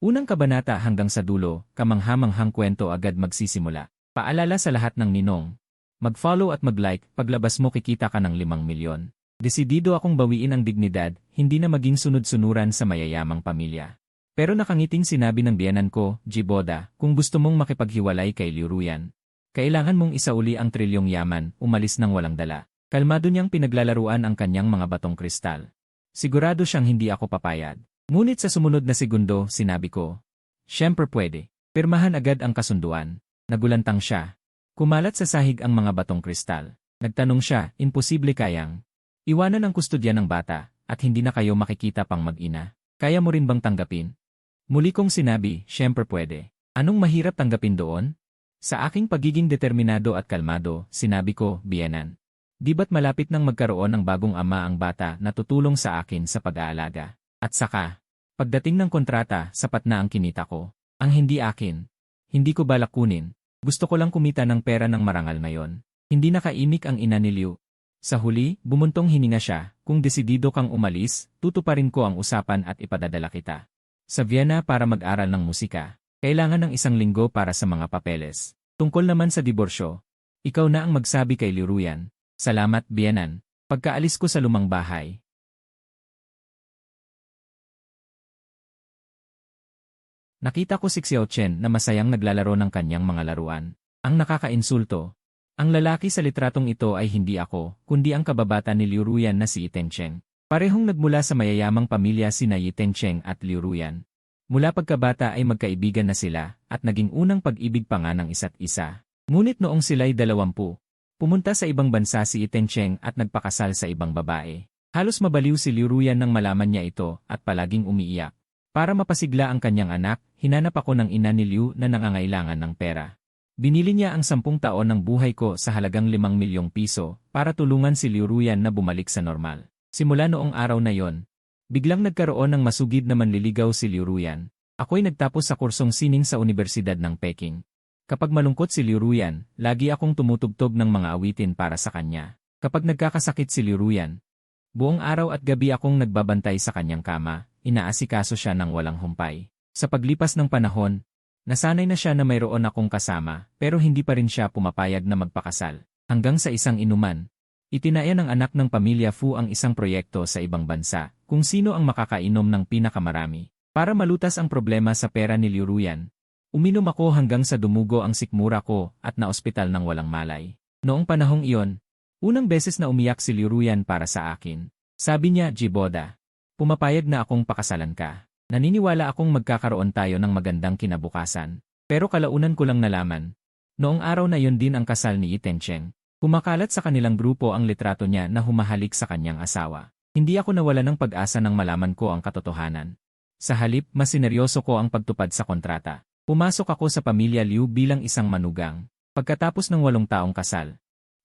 Unang kabanata hanggang sa dulo, kamangha-manghang kwento agad magsisimula. Paalala sa lahat ng ninong. Mag-follow at mag-like, paglabas mo kikita ka ng 5 milyon. Desidido akong bawiin ang dignidad, hindi na maging sunod-sunuran sa mayayamang pamilya. Pero nakangiting sinabi ng biyenan ko, Jiboda, kung gusto mong makipaghiwalay kay Liu Ruyan, kailangan mong isauli ang trilyong yaman, umalis ng walang dala. Kalmado niyang pinaglalaruan ang kanyang mga batong kristal. Sigurado siyang hindi ako papayag. Ngunit sa sumunod na segundo, sinabi ko, "Siyempre pwede." Pirmahan agad ang kasunduan. Nagulantang siya. Kumalat sa sahig ang mga batong kristal. Nagtanong siya, imposible kayang iwanan ang kustodya ng bata, at hindi na kayo makikita pang mag-ina. Kaya mo rin bang tanggapin? Muli kong sinabi, siyempre pwede. Anong mahirap tanggapin doon? Sa aking pagiging determinado at kalmado, sinabi ko, biyenan. Di ba't malapit nang magkaroon ng bagong ama ang bata na tutulong sa akin sa pag-aalaga? At saka, pagdating ng kontrata, sapat na ang kinita ko. Ang hindi akin. Hindi ko balak kunin. Gusto ko lang kumita ng pera ng marangal ngayon. Hindi nakaimik ang ina ni Liu. Sa huli, bumuntong hininga siya, kung desidido kang umalis, tutuparin ko ang usapan at ipadadala kita sa Vienna para mag-aral ng musika. Kailangan ng 1 linggo para sa mga papeles. Tungkol naman sa diborsyo, ikaw na ang magsabi kay Liu Ruyan. Salamat, biyenan. Pagkaalis ko sa lumang bahay, nakita ko si Xiao Chen na masayang naglalaro ng kanyang mga laruan. Ang nakakainsulto. Ang lalaki sa litratong ito ay hindi ako, kundi ang kababata ni Liu Ruyan na si Yi Tencheng. Parehong nagmula sa mayayamang pamilya sina Yi Tencheng at Liu Ruyan. Mula pagkabata ay magkaibigan na sila, at naging unang pag-ibig pa nga ng isa't isa. Ngunit noong sila'y 20, pumunta sa ibang bansa si Yi Tencheng at nagpakasal sa ibang babae. Halos mabaliw si Liu Ruyan nang malaman niya ito at palaging umiiyak. Para mapasigla ang kanyang anak, hinanap ako ng ina ni Liu na nangangailangan ng pera. Binili niya ang 10 taon ng buhay ko sa halagang 5 milyong piso para tulungan si Liu Ruyan na bumalik sa normal. Simula noong araw na yon, biglang nagkaroon ng masugid na manliligaw si Liu Ruyan. Ako'y nagtapos sa kursong sining sa Universidad ng Peking. Kapag malungkot si Liu Ruyan, lagi akong tumutugtog ng mga awitin para sa kanya. Kapag nagkakasakit si Liu Ruyan, buong araw at gabi akong nagbabantay sa kanyang kama. Inaasikaso siya ng walang humpay. Sa paglipas ng panahon, nasanay na siya na mayroon akong kasama, pero hindi pa rin siya pumapayag na magpakasal. Hanggang sa isang inuman, itinaya ng anak ng pamilya Fu ang isang proyekto sa ibang bansa, kung sino ang makakainom ng pinakamarami. Para malutas ang problema sa pera ni Liu Ruyan, uminom ako hanggang sa dumugo ang sikmura ko at naospital ng walang malay. Noong panahong iyon, unang beses na umiyak si Liu Ruyan para sa akin. Sabi niya, Jiboda, pumapayag na akong pakasalan ka. Naniniwala akong magkakaroon tayo ng magandang kinabukasan. Pero kalaunan ko lang nalaman. Noong araw na yon din ang kasal ni Yi Tencheng. Kumakalat sa kanilang grupo ang litrato niya na humahalik sa kanyang asawa. Hindi ako nawala ng pag-asa nang malaman ko ang katotohanan. Sa halip, mas sineryoso ko ang pagtupad sa kontrata. Pumasok ako sa pamilya Liu bilang isang manugang. Pagkatapos ng 8 taong kasal,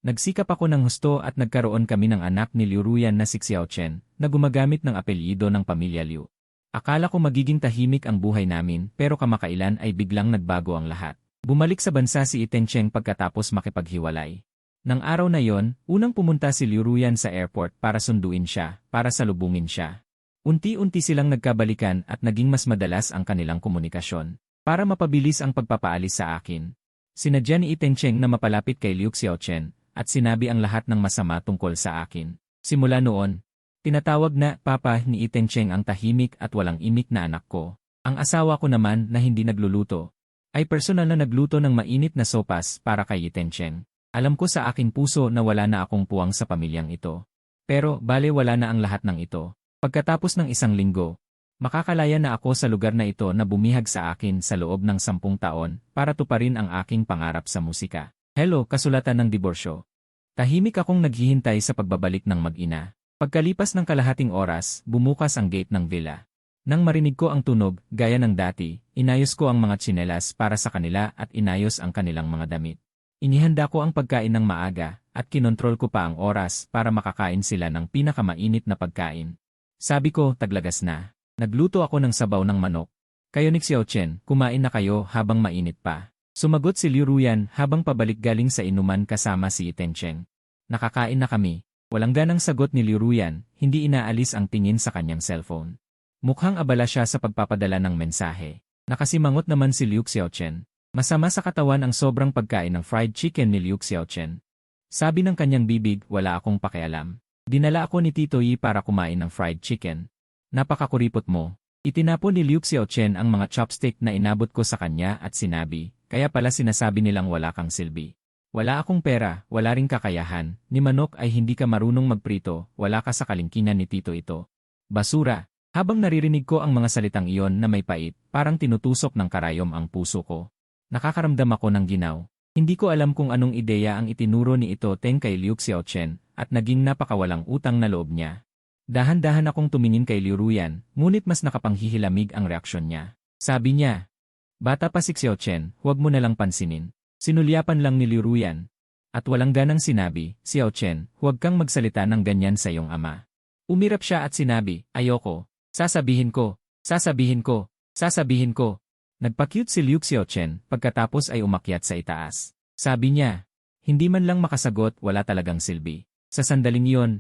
nagsikap ako ng husto at nagkaroon kami ng anak ni Liu Ruyan na si Xiao Chen, na gumagamit ng apelyido ng pamilya Liu. Akala ko magiging tahimik ang buhay namin, pero kamakailan ay biglang nagbago ang lahat. Bumalik sa bansa si Yi Tencheng pagkatapos makipaghiwalay. Nang araw na yon, unang pumunta si Liu Ruyan sa airport para sunduin siya, para salubungin siya. Unti-unti silang nagkabalikan at naging mas madalas ang kanilang komunikasyon. Para mapabilis ang pagpapaalis sa akin, sinadya ni Yi Tencheng na mapalapit kay Liu Xiaochen, at sinabi ang lahat ng masama tungkol sa akin. Simula noon, tinatawag na Papa ni Yi Tencheng ang tahimik at walang imik na anak ko. Ang asawa ko naman na hindi nagluluto, ay personal na nagluto ng mainit na sopas para kay Yi Tencheng. Alam ko sa aking puso na wala na akong puwang sa pamilyang ito. Pero bale wala na ang lahat ng ito. Pagkatapos ng 1 linggo, makakalaya na ako sa lugar na ito na bumihag sa akin sa loob ng 10 taon para tuparin ang aking pangarap sa musika. Hello, kasulatan ng diborsyo. Tahimik akong naghihintay sa pagbabalik ng mag-ina. Pagkalipas ng kalahating oras, bumukas ang gate ng villa. Nang marinig ko ang tunog, gaya ng dati, inayos ko ang mga tsinelas para sa kanila at inayos ang kanilang mga damit. Inihanda ko ang pagkain ng maaga, at kinontrol ko pa ang oras para makakain sila ng pinakamainit na pagkain. Sabi ko, taglagas na. Nagluto ako ng sabaw ng manok. Kayo ni Xiaochen, kumain na kayo habang mainit pa. Sumagot si Liu Ruyan habang pabalik galing sa inuman kasama si Yi Tencheng. Nakakain na kami. Walang ganang sagot ni Liu Ruyan, hindi inaalis ang tingin sa kanyang cellphone. Mukhang abala siya sa pagpapadala ng mensahe. Nakasimangot naman si Liu Xiaochen. Masama sa katawan ang sobrang pagkain ng fried chicken ni Liu Xiaochen. Sabi ng kanyang bibig, wala akong pakialam. Dinala ako ni Tito Yi para kumain ng fried chicken. Napakakuripot mo. Itinapon ni Liu Xiaochen ang mga chopstick na inabot ko sa kanya at sinabi, kaya pala sinasabi nilang wala kang silbi. Wala akong pera, wala ring kakayahan, ni manok ay hindi ka marunong magprito, wala ka sa kalingkingan ni Tito ito. Basura. Habang naririnig ko ang mga salitang iyon na may pait, parang tinutusok ng karayom ang puso ko. Nakakaramdam ako ng ginaw. Hindi ko alam kung anong ideya ang itinuro ni Ito Teng kay Liu Xiaochen at naging napakawalang utang na loob niya. Dahan-dahan akong tumingin kay Liu Ruyan, ngunit mas nakapanghihilamig ang reaksyon niya. Sabi niya, bata pa si Xiaochen, huwag mo nalang pansinin. Sinulyapan lang ni Liu Ruyan. At walang ganang sinabi, Xiaochen, huwag kang magsalita ng ganyan sa iyong ama. Umirap siya at sinabi, ayoko. Sasabihin ko, sasabihin ko, sasabihin ko. Nagpa-cute si Liu Xiaochen pagkatapos ay umakyat sa itaas. Sabi niya, hindi man lang makasagot, wala talagang silbi. Sa sandaling iyon,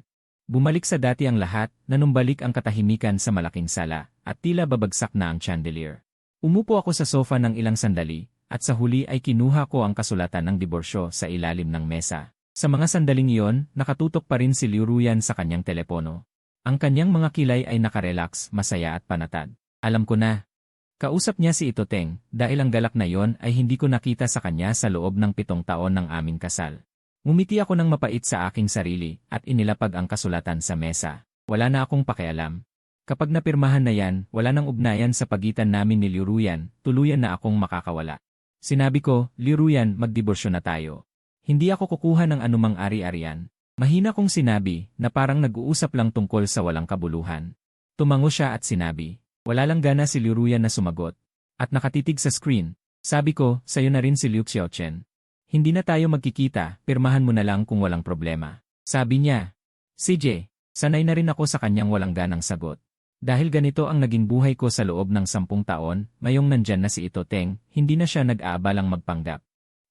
bumalik sa dati ang lahat, nanumbalik ang katahimikan sa malaking sala, at tila babagsak na ang chandelier. Umupo ako sa sofa ng ilang sandali, at sa huli ay kinuha ko ang kasulatan ng diborsyo sa ilalim ng mesa. Sa mga sandaling iyon, nakatutok pa rin si Liu Ruyan sa kanyang telepono. Ang kanyang mga kilay ay nakarelax, masaya at panatag. Alam ko na. Kausap niya si Ito Teng, dahil ang galak na iyon ay hindi ko nakita sa kanya sa loob ng 7 taon ng aming kasal. Ngumiti ako ng mapait sa aking sarili at inilapag ang kasulatan sa mesa. Wala na akong pakialam. Kapag napirmahan na yan, wala nang ugnayan sa pagitan namin ni Liu Ruyan, tuluyan na akong makakawala. Sinabi ko, Liu Ruyan, magdiborsyo na tayo. Hindi ako kukuha ng anumang ari-arian. Mahina kong sinabi na parang nag-uusap lang tungkol sa walang kabuluhan. Tumango siya at sinabi, wala lang gana si Liu Ruyan na sumagot. At nakatitig sa screen. Sabi ko, sayo na rin si Liu Xiaochen. Hindi na tayo magkikita, pirmahan mo na lang kung walang problema. Sabi niya, CJ, sanay na rin ako sa kanyang walang ganang sagot. Dahil ganito ang naging buhay ko sa loob ng 10 taon, mayong nandyan na si Ito Teng, hindi na siya nag-aabalang magpanggap.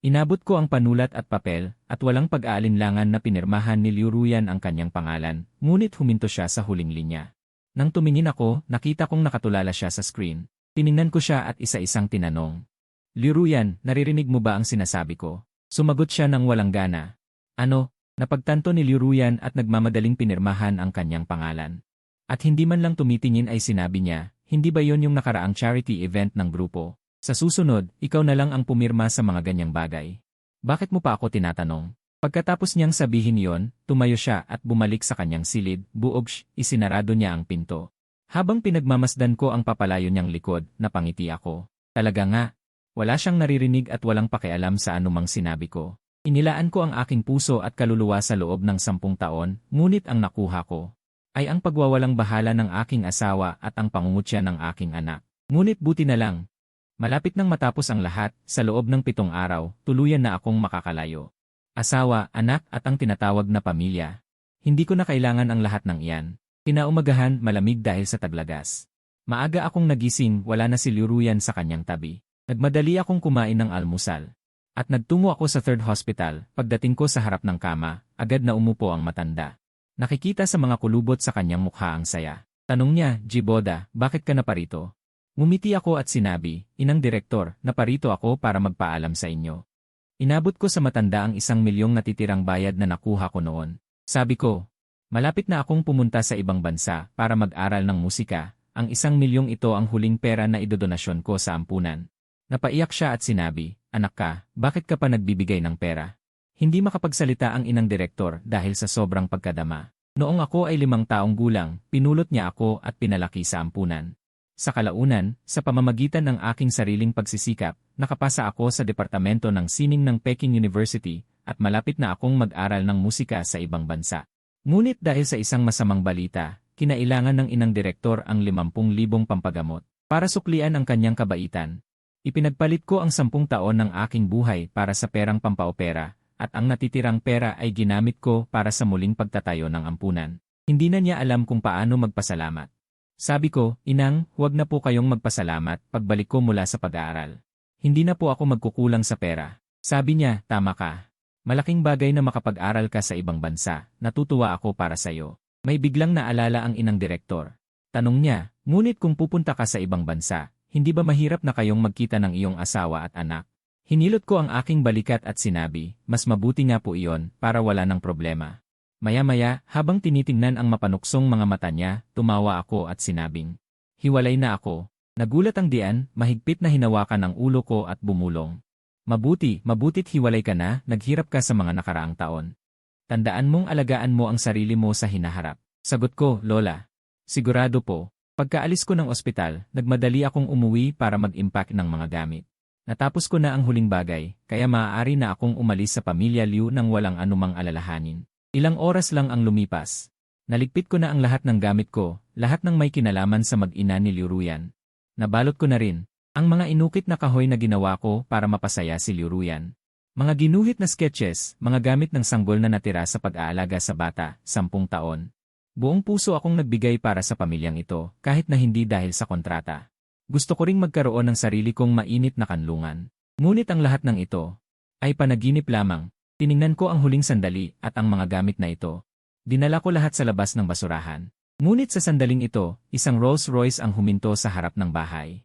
Inabot ko ang panulat at papel, at walang pag-aalinlangan na pinirmahan ni Liu Ruyan ang kanyang pangalan, ngunit huminto siya sa huling linya. Nang tumingin ako, nakita kong nakatulala siya sa screen. Tiningnan ko siya at isa-isang tinanong. Liu Ruyan, naririnig mo ba ang sinasabi ko? Sumagot siya ng walang gana. Ano? Napagtanto ni Liu Ruyan at nagmamadaling pinirmahan ang kanyang pangalan. At hindi man lang tumitingin ay sinabi niya, hindi ba yon yung nakaraang charity event ng grupo? Sa susunod, ikaw na lang ang pumirma sa mga ganyang bagay. Bakit mo pa ako tinatanong? Pagkatapos niyang sabihin yon, tumayo siya at bumalik sa kanyang silid, isinarado niya ang pinto. Habang pinagmamasdan ko ang papalayo niyang likod, napangiti ako. Talaga nga. Wala siyang naririnig at walang pakialam sa anumang sinabi ko. Inilaan ko ang aking puso at kaluluwa sa loob ng 10 taon, ngunit ang nakuha ko ay ang pagwawalang bahala ng aking asawa at ang pangungutya ng aking anak. Ngunit buti na lang. Malapit nang matapos ang lahat, sa loob ng 7 araw, tuluyan na akong makakalayo. Asawa, anak at ang tinatawag na pamilya. Hindi ko na kailangan ang lahat ng iyan. Kinaumagahan, malamig dahil sa taglagas. Maaga akong nagising, wala na si Liu Ruyan sa kanyang tabi. Nagmadali akong kumain ng almusal. At nagtungo ako sa 3rd hospital, pagdating ko sa harap ng kama, agad na umupo ang matanda. Nakikita sa mga kulubot sa kanyang mukha ang saya. Tanong niya, Jiboda, bakit ka naparito? Ngumiti ako at sinabi, Inang Direktor, naparito ako para magpaalam sa inyo. Inabot ko sa matanda ang 1 milyong natitirang bayad na nakuha ko noon. Sabi ko, malapit na akong pumunta sa ibang bansa para mag-aral ng musika. Ang 1 milyong ito ang huling pera na idodonasyon ko sa ampunan. Napaiyak siya at sinabi, anak ka, bakit ka pa nagbibigay ng pera? Hindi makapagsalita ang inang direktor dahil sa sobrang pagkadama. Noong ako ay 5 taong gulang, pinulot niya ako at pinalaki sa ampunan. Sa kalaunan, sa pamamagitan ng aking sariling pagsisikap, nakapasa ako sa departamento ng sining ng Peking University at malapit na akong mag-aral ng musika sa ibang bansa. Ngunit dahil sa isang masamang balita, kinailangan ng inang direktor ang 50,000 pampagamot para suklian ang kanyang kabaitan. Ipinagpalit ko ang 10 taon ng aking buhay para sa perang pampaopera, at ang natitirang pera ay ginamit ko para sa muling pagtatayo ng ampunan. Hindi na niya alam kung paano magpasalamat. Sabi ko, Inang, huwag na po kayong magpasalamat pagbalik ko mula sa pag-aaral. Hindi na po ako magkukulang sa pera. Sabi niya, tama ka. Malaking bagay na makapag-aral ka sa ibang bansa, natutuwa ako para sa'yo. May biglang naalala ang inang direktor. Tanong niya, ngunit kung pupunta ka sa ibang bansa, hindi ba mahirap na kayong magkita ng iyong asawa at anak? Hinilot ko ang aking balikat at sinabi, mas mabuti nga po iyon para wala ng problema. Maya-maya, habang tinitingnan ang mapanuksong mga mata niya, tumawa ako at sinabing, hiwalay na ako. Nagulat ang Dian, mahigpit na hinawakan ang ulo ko at bumulong. Mabuti't hiwalay ka na, naghirap ka sa mga nakaraang taon. Tandaan mong alagaan mo ang sarili mo sa hinaharap. Sagot ko, Lola. Sigurado po. Pagkaalis ko ng ospital, nagmadali akong umuwi para mag-impact ng mga gamit. Natapos ko na ang huling bagay, kaya maaari na akong umalis sa pamilya Liu nang walang anumang alalahanin. Ilang oras lang ang lumipas. Naligpit ko na ang lahat ng gamit ko, lahat ng may kinalaman sa mag-ina ni Liu Ruyan. Nabalot ko na rin ang mga inukit na kahoy na ginawa ko para mapasaya si Liu Ruyan. Mga ginuhit na sketches, mga gamit ng sanggol na natira sa pag-aalaga sa bata, 10 taon. Buong puso akong nagbigay para sa pamilyang ito, kahit na hindi dahil sa kontrata. Gusto ko ring magkaroon ng sarili kong mainit na kanlungan. Ngunit ang lahat ng ito ay panaginip lamang. Tiningnan ko ang huling sandali at ang mga gamit na ito. Dinala ko lahat sa labas ng basurahan. Ngunit sa sandaling ito, isang Rolls Royce ang huminto sa harap ng bahay.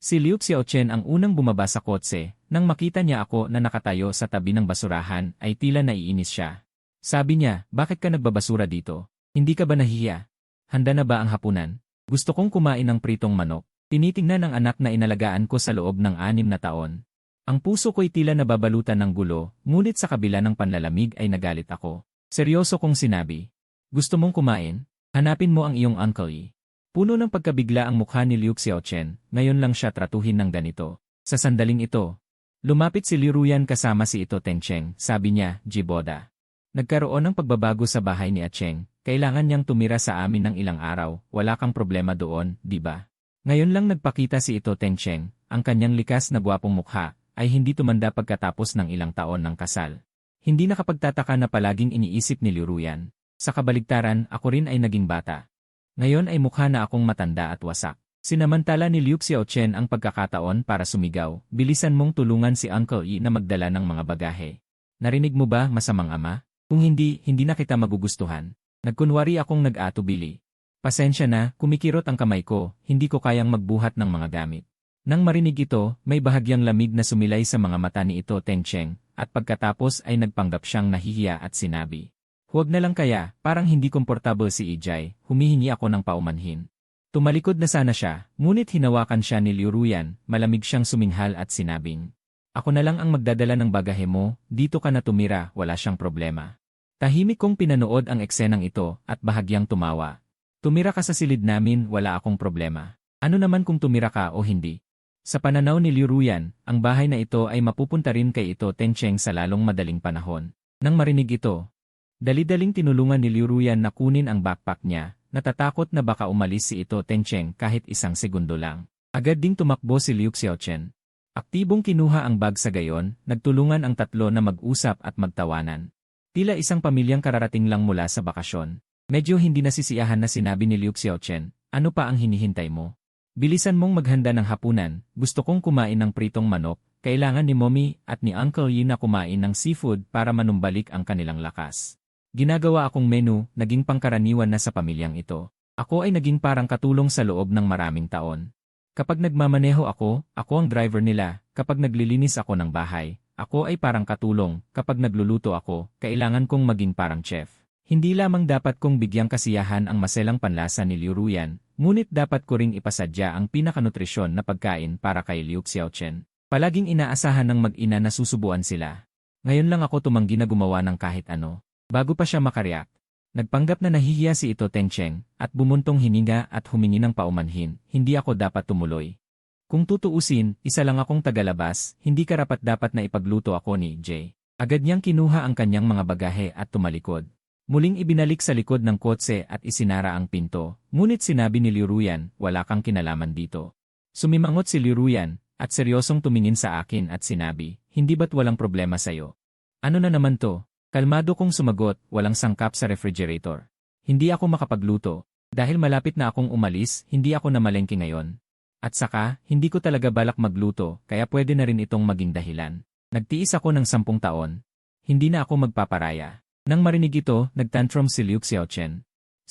Si Liu Xiaochen ang unang bumaba sa kotse. Nang makita niya ako na nakatayo sa tabi ng basurahan ay tila naiinis siya. Sabi niya, bakit ka nagbabasura dito? Hindi ka ba nahihiya? Handa na ba ang hapunan? Gusto kong kumain ng pritong manok. Tinitingnan ang anak na inalagaan ko sa loob ng 6 na taon. Ang puso ko'y tila nababalutan ng gulo, ngunit sa kabila ng panlalamig ay nagalit ako. Seryoso kong sinabi. Gusto mong kumain? Hanapin mo ang iyong Uncle Yi. Puno ng pagkabigla ang mukha ni Liu Xiaochen, ngayon lang siya tratuhin ng ganito. Sa sandaling ito, lumapit si Liu Ruyan kasama si Ito Tencheng, sabi niya, Jiboda. Nagkaroon ng pagbabago sa bahay ni Acheng, kailangan niyang tumira sa amin ng ilang araw, wala kang problema doon, di ba? Ngayon lang nagpakita si Ito Tencheng, ang kanyang likas na gwapong mukha, ay hindi tumanda pagkatapos ng ilang taon ng kasal. Hindi nakapagtataka na palaging iniisip ni Liu Ruyan. Sa kabaligtaran, ako rin ay naging bata. Ngayon ay mukha na akong matanda at wasak. Sinamantala ni Liu Xiaochen ang pagkakataon para sumigaw, bilisan mong tulungan si Uncle Yi na magdala ng mga bagahe. Narinig mo ba, masamang ama? Kung hindi, hindi na kita magugustuhan. Nagkunwari akong nag-atubili. Pasensya na, kumikirot ang kamay ko, hindi ko kayang magbuhat ng mga gamit. Nang marinig ito, may bahagyang lamig na sumilay sa mga mata ni Ito Tencheng, at pagkatapos ay nagpanggap siyang nahihiya at sinabi, huwag na lang kaya, parang hindi komportable si Ijay, humihingi ako ng paumanhin. Tumalikod na sana siya, ngunit hinawakan siya ni Liu Ruyan, malamig siyang suminghal at sinabing, ako na lang ang magdadala ng bagahe mo, dito ka na tumira, wala siyang problema. Tahimik kong pinanood ang eksenang ito at bahagyang tumawa. Tumira ka sa silid namin, wala akong problema. Ano naman kung tumira ka o hindi? Sa pananaw ni Liu Ruyan, ang bahay na ito ay mapupunta rin kay Ito Tencheng sa lalong madaling panahon. Nang marinig ito, dali-daling tinulungan ni Liu Ruyan na kunin ang backpack niya, natatakot na baka umalis si Ito Tencheng kahit isang segundo lang. Agad ding tumakbo si Liu Xiaochen. Aktibong kinuha ang bag sa gayon, nagtulungan ang tatlo na mag-usap at magtawanan. Tila isang pamilyang kararating lang mula sa bakasyon. Medyo hindi nasisiyahan na sinabi ni Liu Xiaochen, ano pa ang hinihintay mo? Bilisan mong maghanda ng hapunan, gusto kong kumain ng pritong manok, kailangan ni Mommy at ni Uncle Yi na kumain ng seafood para manumbalik ang kanilang lakas. Ginagawa akong menu, naging pangkaraniwan na sa pamilyang ito. Ako ay naging parang katulong sa loob ng maraming taon. Kapag nagmamaneho ako ang driver nila, kapag naglilinis ako ng bahay, ako ay parang katulong, kapag nagluluto ako, kailangan kong maging parang chef. Hindi lamang dapat kong bigyang kasiyahan ang maselang panlasa ni Liu Ruyan, ngunit dapat ko ring ipasadya ang pinakanutrisyon na pagkain para kay Liu Xiaochen. Palaging inaasahan ng mag-ina na susubuan sila. Ngayon lang ako tumanggi na gumawa ng kahit ano. Bago pa siya makareact, nagpanggap na nahihiya si Ito Tencheng at bumuntong hininga at humingi ng paumanhin, hindi ako dapat tumuloy. Kung tutuusin, isa lang akong tagalabas, hindi karapat-dapat na ipagluto ako ni Jay. Agad niyang kinuha ang kanyang mga bagahe at tumalikod. Muling ibinalik sa likod ng kotse at isinara ang pinto, ngunit sinabi ni Liu Ruyan, wala kang kinalaman dito. Sumimangot si Liu Ruyan, at seryosong tumingin sa akin at sinabi, hindi ba't walang problema sa'yo? Ano na naman to? Kalmado kong sumagot, walang sangkap sa refrigerator. Hindi ako makapagluto. Dahil malapit na akong umalis, hindi ako namalengke ngayon. At saka, hindi ko talaga balak magluto, kaya pwede na rin itong maging dahilan. Nagtiis ako ng 10 taon. Hindi na ako magpaparaya. Nang marinig ito, nagtantrum si Liu Xiaochen.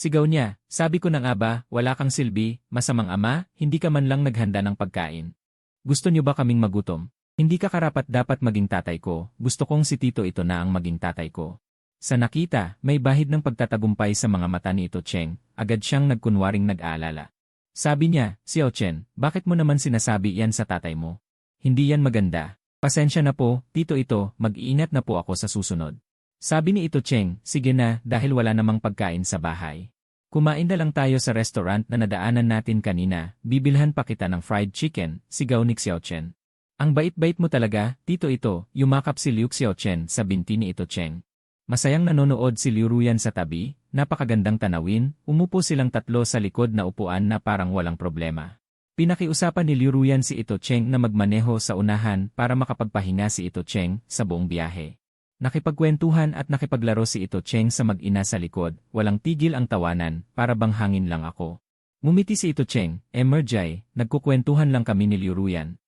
Sigaw niya, sabi ko na nga ba, wala kang silbi, masamang ama, hindi ka man lang naghanda ng pagkain. Gusto niyo ba kaming magutom? Hindi ka karapat-dapat maging tatay ko, gusto kong si Tito ito na ang maging tatay ko. Sa nakita, may bahid ng pagtatagumpay sa mga mata ni Ito Cheng, agad siyang nagkunwaring nag-aalala. Sabi niya, Xiao Chen, bakit mo naman sinasabi yan sa tatay mo? Hindi yan maganda. Pasensya na po, Tito ito, mag-iingat na po ako sa susunod. Sabi ni Ito Cheng, sige na, dahil wala namang pagkain sa bahay. Kumain na lang tayo sa restaurant na nadaanan natin kanina, bibilhan pa kita ng fried chicken, sigaw ni Xiao Chen. Ang bait-bait mo talaga, Tito ito, yumakap si Liu Xiao Chen sa binti ni Ito Cheng. Masayang nanonood si Liu Ruyan sa tabi, napakagandang tanawin, umupo silang tatlo sa likod na upuan na parang walang problema. Pinakiusapan ni Liu Ruyan si Ito Cheng na magmaneho sa unahan para makapagpahinga si Ito Cheng sa buong biyahe. Nakipagkwentuhan at nakipaglaro si Ito Cheng sa mag-ina sa likod, walang tigil ang tawanan, para bang hangin lang ako. Ngumiti si Ito Cheng, Merjay, nagkukwentuhan lang kami ni Liu Ruyan.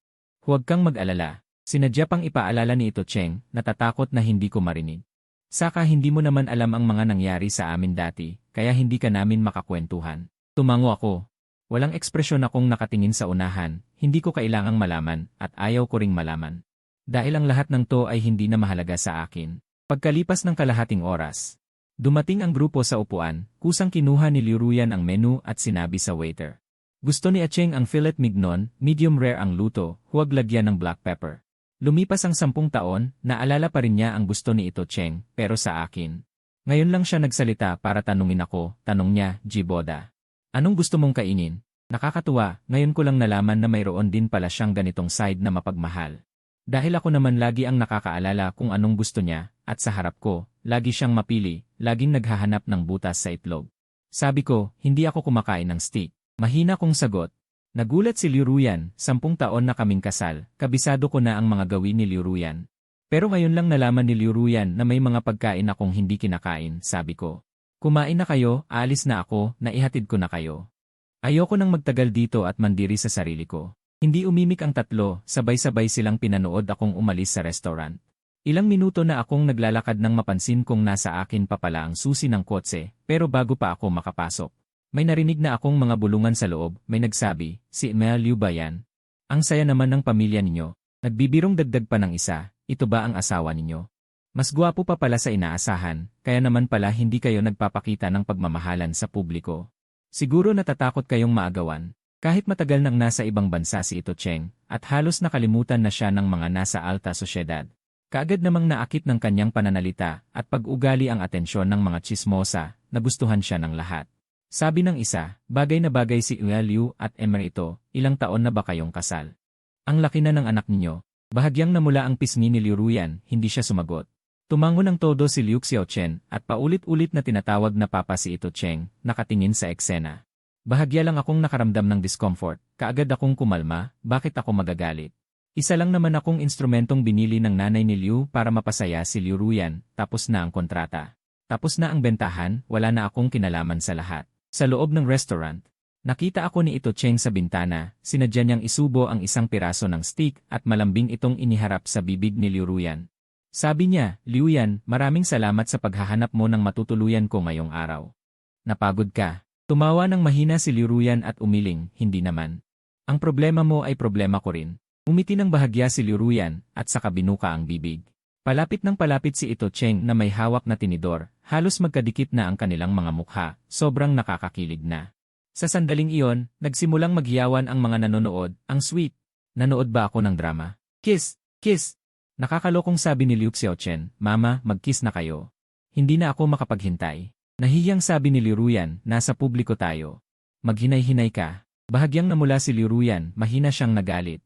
Huwag kang mag-alala. Sinadya pang ipaalala ni Ito Cheng, natatakot na hindi ko marinig. Saka hindi mo naman alam ang mga nangyari sa amin dati, kaya hindi ka namin makakwentuhan. Tumango ako. Walang ekspresyon akong nakatingin sa unahan, hindi ko kailangang malaman, at ayaw ko ring malaman. Dahil ang lahat ng to ay hindi na mahalaga sa akin. Pagkalipas ng kalahating oras, dumating ang grupo sa upuan, kusang kinuha ni Liu Ruyan ang menu at sinabi sa waiter. Gusto ni Acheng ang filet mignon, medium rare ang luto, huwag lagyan ng black pepper. Lumipas ang 10 taon, naalala pa rin niya ang gusto ni Ito Cheng, pero sa akin. Ngayon lang siya nagsalita para tanungin ako, tanong niya, Jiboda. Anong gusto mong kainin? Nakakatuwa, ngayon ko lang nalaman na mayroon din pala siyang ganitong side na mapagmahal. Dahil ako naman lagi ang nakakaalala kung anong gusto niya, at sa harap ko, lagi siyang mapili, laging naghahanap ng butas sa itlog. Sabi ko, hindi ako kumakain ng steak. Mahina kong sagot. Nagulat si Liu Ruyan, 10 taon na kaming kasal, kabisado ko na ang mga gawin ni Liu Ruyan. Pero ngayon lang nalaman ni Liu Ruyan na may mga pagkain akong hindi kinakain, sabi ko. Kumain na kayo, aalis na ako, naihatid ko na kayo. Ayoko nang magtagal dito at mandiri sa sarili ko. Hindi umimik ang tatlo, sabay-sabay silang pinanood akong umalis sa restaurant. Ilang minuto na akong naglalakad nang mapansin kong nasa akin pa pala ang susi ng kotse, pero bago pa ako makapasok. May narinig na akong mga bulungan sa loob, may nagsabi, si Mel Liu ba yan? Ang saya naman ng pamilya ninyo. Nagbibirong dagdag pa ng isa, ito ba ang asawa ninyo? Mas gwapo pa pala sa inaasahan, kaya naman pala hindi kayo nagpapakita ng pagmamahalan sa publiko. Siguro natatakot kayong maagawan. Kahit matagal nang nasa ibang bansa si Ito Cheng, at halos nakalimutan na siya ng mga nasa alta sosyedad. Kaagad namang naakit ng kanyang pananalita at pag-ugali ang atensyon ng mga tsismosa, nagustuhan siya ng lahat. Sabi ng isa, bagay na bagay si Liu at Emer ito, ilang taon na ba kayong kasal? Ang laki na ng anak ninyo. Bahagyang namula ang pisngi ni Liu Ruyan, hindi siya sumagot. Tumango ng todo si Liu Xiaochen at paulit-ulit na tinatawag na papa si Ito Cheng, nakatingin sa eksena. Bahagya lang akong nakaramdam ng discomfort, kaagad akong kumalma, bakit ako magagalit? Isa lang naman akong instrumentong binili ng nanay ni Liu para mapasaya si Liu Ruyan, tapos na ang kontrata. Tapos na ang bentahan, wala na akong kinalaman sa lahat. Sa loob ng restaurant, nakita ako ni Ito Cheng sa bintana, sinadya niyang isubo ang isang piraso ng steak at malambing itong iniharap sa bibig ni Liu Ruyan. Sabi niya, Liu Yan, maraming salamat sa paghahanap mo ng matutuluyan ko ngayong araw. Napagod ka. Tumawa ng mahina si Liu Ruyan at umiling, hindi naman. Ang problema mo ay problema ko rin. Umiti ng bahagya si Liu Ruyan at saka binuka ang bibig. Palapit ng palapit si Ito Cheng na may hawak na tinidor, halos magkadikit na ang kanilang mga mukha, sobrang nakakakilig na. Sa sandaling iyon, nagsimulang maghiyawan ang mga nanonood, ang sweet. Nanood ba ako ng drama? Kiss! Kiss! Nakakalokong sabi ni Liu Xiaochen, Mama, mag-kiss na kayo. Hindi na ako makapaghintay. Nahihiyang sabi ni Liu Ruyan, nasa publiko tayo. Maghinay-hinay ka. Bahagyang namula si Liu Ruyan, mahina siyang nagalit.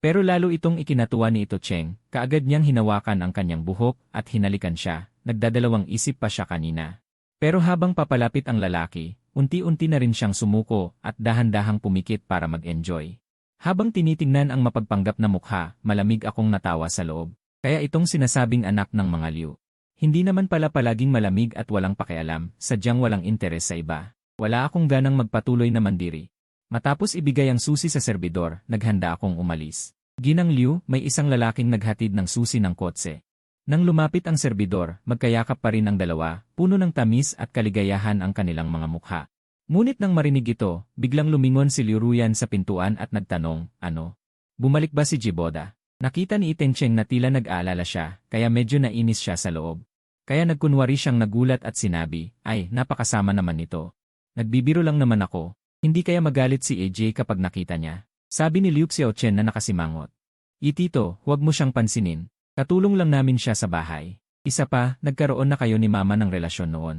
Pero lalo itong ikinatuwa ni Ito Cheng, kaagad niyang hinawakan ang kanyang buhok at hinalikan siya, nagdadalawang isip pa siya kanina. Pero habang papalapit ang lalaki, unti-unti na rin siyang sumuko at dahan-dahang pumikit para mag-enjoy. Habang tinitingnan ang mapagpanggap na mukha, malamig akong natawa sa loob. Kaya itong sinasabing anak ng mga Liu. Hindi naman pala palaging malamig at walang pakialam, sadyang walang interes sa iba. Wala akong ganang magpatuloy na mandiri. Matapos ibigay ang susi sa serbidor, naghanda akong umalis. Ginang Liu, may isang lalaking naghatid ng susi ng kotse. Nang lumapit ang serbidor, magkayakap pa rin ang dalawa, puno ng tamis at kaligayahan ang kanilang mga mukha. Ngunit nang marinig ito, biglang lumingon si Liu Ruyan sa pintuan at nagtanong, ano? Bumalik ba si Jiboda? Nakita ni Iten Cheng na tila nag-aalala siya, kaya medyo nainis siya sa loob. Kaya nagkunwari siyang nagulat at sinabi, ay, napakasama naman nito. Nagbibiro lang naman ako. Hindi kaya magalit si AJ kapag nakita niya. Sabi ni Liu Xiaochen na nakasimangot. Tito, huwag mo siyang pansinin. Katulong lang namin siya sa bahay. Isa pa, nagkaroon na kayo ni Mama ng relasyon noon.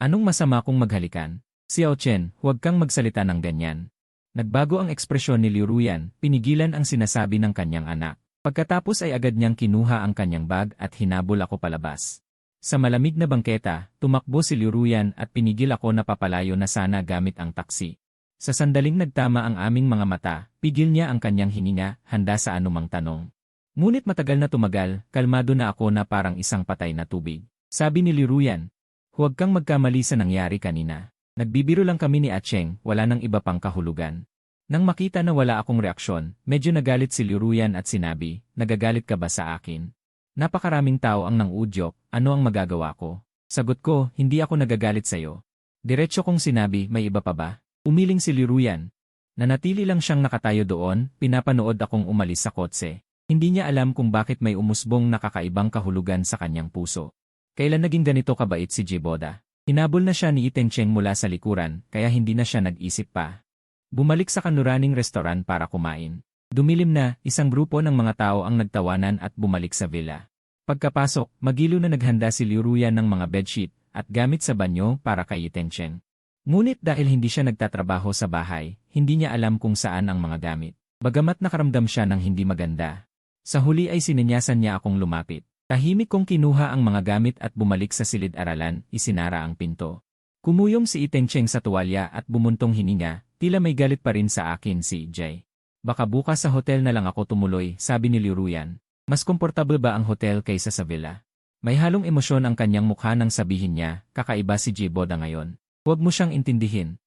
Anong masama kung maghalikan? Xiaochen, huwag kang magsalita ng ganyan. Nagbago ang ekspresyon ni Liu Ruyan, pinigilan ang sinasabi ng kanyang anak. Pagkatapos ay agad niyang kinuha ang kanyang bag at hinabol ako palabas. Sa malamig na bangketa, tumakbo si Liu Ruyan at pinigil ako na papalayo na sana gamit ang taksi. Sa sandaling nagtama ang aming mga mata, pigil niya ang kanyang hininga, handa sa anumang tanong. Ngunit matagal na tumagal, kalmado na ako na parang isang patay na tubig. Sabi ni Liu Ruyan, huwag kang magkamali sa nangyari kanina. Nagbibiro lang kami ni Acheng, wala nang iba pang kahulugan. Nang makita na wala akong reaksyon, medyo nagalit si Liu Ruyan at sinabi, nagagalit ka ba sa akin? Napakaraming tao ang nang-udyok, ano ang magagawa ko? Sagot ko, hindi ako nagagalit sa'yo. Diretso kong sinabi, may iba pa ba? Umiling si Liu Ruyan. Nanatili lang siyang nakatayo doon, pinapanood akong umalis sa kotse. Hindi niya alam kung bakit may umusbong nakakaibang kahulugan sa kanyang puso. Kailan naging ganito kabait si Jiboda? Hinabol na siya ni Iten Cheng mula sa likuran, kaya hindi na siya nag-isip pa. Bumalik sa kanuraning restoran para kumain. Dumilim na, isang grupo ng mga tao ang nagtawanan at bumalik sa villa. Pagkapasok, magilo na naghanda si Liu Ruyan ng mga bedsheet at gamit sa banyo para kay Iten Cheng. Ngunit dahil hindi siya nagtatrabaho sa bahay, hindi niya alam kung saan ang mga gamit. Bagamat nakaramdam siya ng hindi maganda. Sa huli ay sinenyasan niya akong lumapit. Tahimik kong kinuha ang mga gamit at bumalik sa silid-aralan, isinara ang pinto. Kumuyom si Iten Cheng sa tuwalya at bumuntong hininga, tila may galit pa rin sa akin si Jay. Baka bukas sa hotel na lang ako tumuloy, sabi ni Liu Ruyan. Mas komportable ba ang hotel kaysa sa villa? May halong emosyon ang kanyang mukha nang sabihin niya, kakaiba si Jiboda ngayon. Huwag mo siyang intindihin.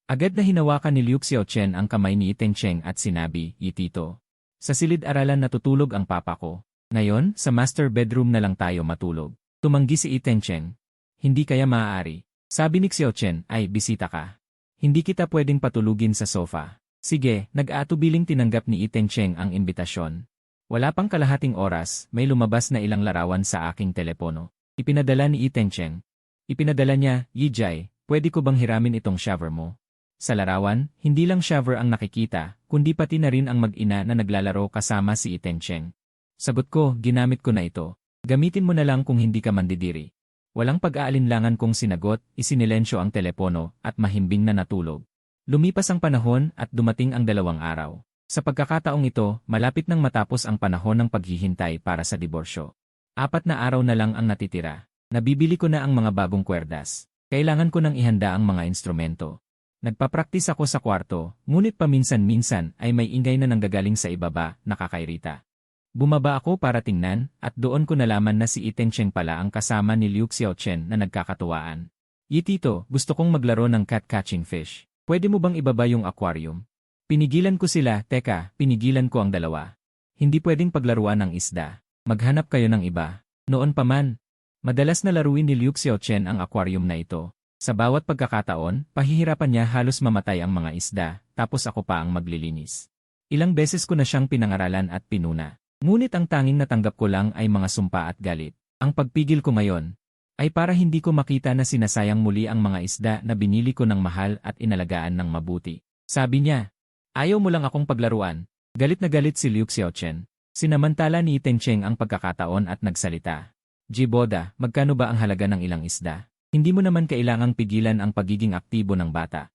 Agad na hinawakan ni Liu Xiaochen ang kamay ni Iten Cheng at sinabi, Tito. Sa silid-aralan natutulog ang papa ko. Ngayon, sa master bedroom na lang tayo matulog. Tumanggi si Iten Cheng. Hindi kaya maaari. Sabi ni Xiaochen, ay bisita ka. Hindi kita pwedeng patulugin sa sofa. Sige, nag-aatubiling tinanggap ni Iten Cheng ang imbitasyon. Wala pang kalahating oras, may lumabas na ilang larawan sa aking telepono. Ipinadala ni Iten Cheng. Ipinadala niya, Yijay, pwede ko bang hiramin itong shower mo? Sa larawan, hindi lang shower ang nakikita, kundi pati na rin ang mag-ina na naglalaro kasama si Iten Cheng. Sagot ko, ginamit ko na ito. Gamitin mo na lang kung hindi ka mandidiri. Walang pag-aalinlangan kong sinagot, isinilensyo ang telepono at mahimbing na natulog. Lumipas ang panahon at dumating ang 2 araw. Sa pagkakataong ito, malapit nang matapos ang panahon ng paghihintay para sa diborsyo. 4 na araw na lang ang natitira. Nabibili ko na ang mga bagong kwerdas. Kailangan ko nang ihanda ang mga instrumento. Nagpapraktis ako sa kwarto, ngunit paminsan-minsan ay may ingay na nanggagaling sa ibaba, nakakairita. Bumaba ako para tingnan, at doon ko nalaman na si Iten Cheng pala ang kasama ni Liu Xiaochen na nagkakatuwaan. Tito, gusto kong maglaro ng cat-catching fish. Pwede mo bang ibaba yung aquarium? Pinigilan ko sila, teka, pinigilan ko ang dalawa. Hindi pwedeng paglaruan ng isda. Maghanap kayo ng iba. Noon pa man, madalas na laruin ni Liu Xiaochen ang aquarium na ito. Sa bawat pagkakataon, pahihirapan niya halos mamatay ang mga isda, tapos ako pa ang maglilinis. Ilang beses ko na siyang pinangaralan at pinuna. Ngunit ang tanging natanggap ko lang ay mga sumpa at galit. Ang pagpigil ko ngayon ay para hindi ko makita na sinasayang muli ang mga isda na binili ko ng mahal at inalagaan ng mabuti. Sabi niya, ayaw mo lang akong paglaruan. Galit na galit si Liu Xiaochen. Sinamantala ni Iten Cheng ang pagkakataon at nagsalita. Jiboda, magkano ba ang halaga ng ilang isda? Hindi mo naman kailangang pigilan ang pagiging aktibo ng bata.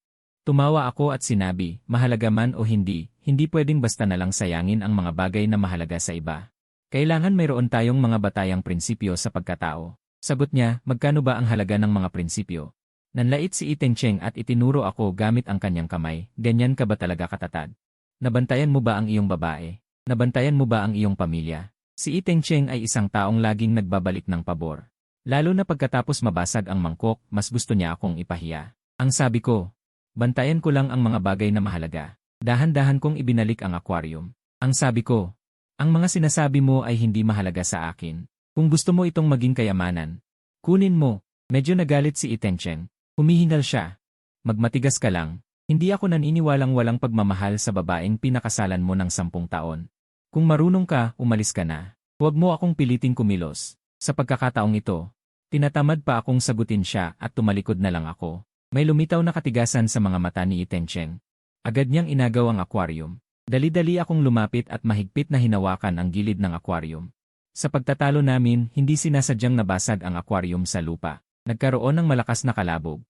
Tumawa ako at sinabi, mahalaga man o hindi, hindi pwedeng basta na lang sayangin ang mga bagay na mahalaga sa iba. Kailangan mayroon tayong mga batayang prinsipyo sa pagkatao. Sagot niya, magkano ba ang halaga ng mga prinsipyo? Nanlait si Iten Cheng at itinuro ako gamit ang kanyang kamay, ganyan ka ba talaga katatag? Nabantayan mo ba ang iyong babae? Nabantayan mo ba ang iyong pamilya? Si Iten Cheng ay isang taong laging nagbabalik ng pabor. Lalo na pagkatapos mabasag ang mangkok, mas gusto niya akong ipahiya. Ang sabi ko, bantayan ko lang ang mga bagay na mahalaga. Dahan-dahan kong ibinalik ang aquarium. Ang sabi ko, ang mga sinasabi mo ay hindi mahalaga sa akin. Kung gusto mo itong maging kayamanan, kunin mo. Medyo nagalit si Itencheng. Humihingal siya. Magmatigas ka lang. Hindi ako naniniwalang walang pagmamahal sa babaeng pinakasalan mo ng 10 taon. Kung marunong ka, umalis ka na. Huwag mo akong piliting kumilos. Sa pagkakataong ito, tinatamad pa akong sagutin siya at tumalikod na lang ako. May lumitaw na katigasan sa mga mata ni Itencheng. Agad niyang inagaw ang aquarium. Dali-dali akong lumapit at mahigpit na hinawakan ang gilid ng aquarium. Sa pagtatalo namin, hindi sinasadyang nabasag ang aquarium sa lupa. Nagkaroon ng malakas na kalabog.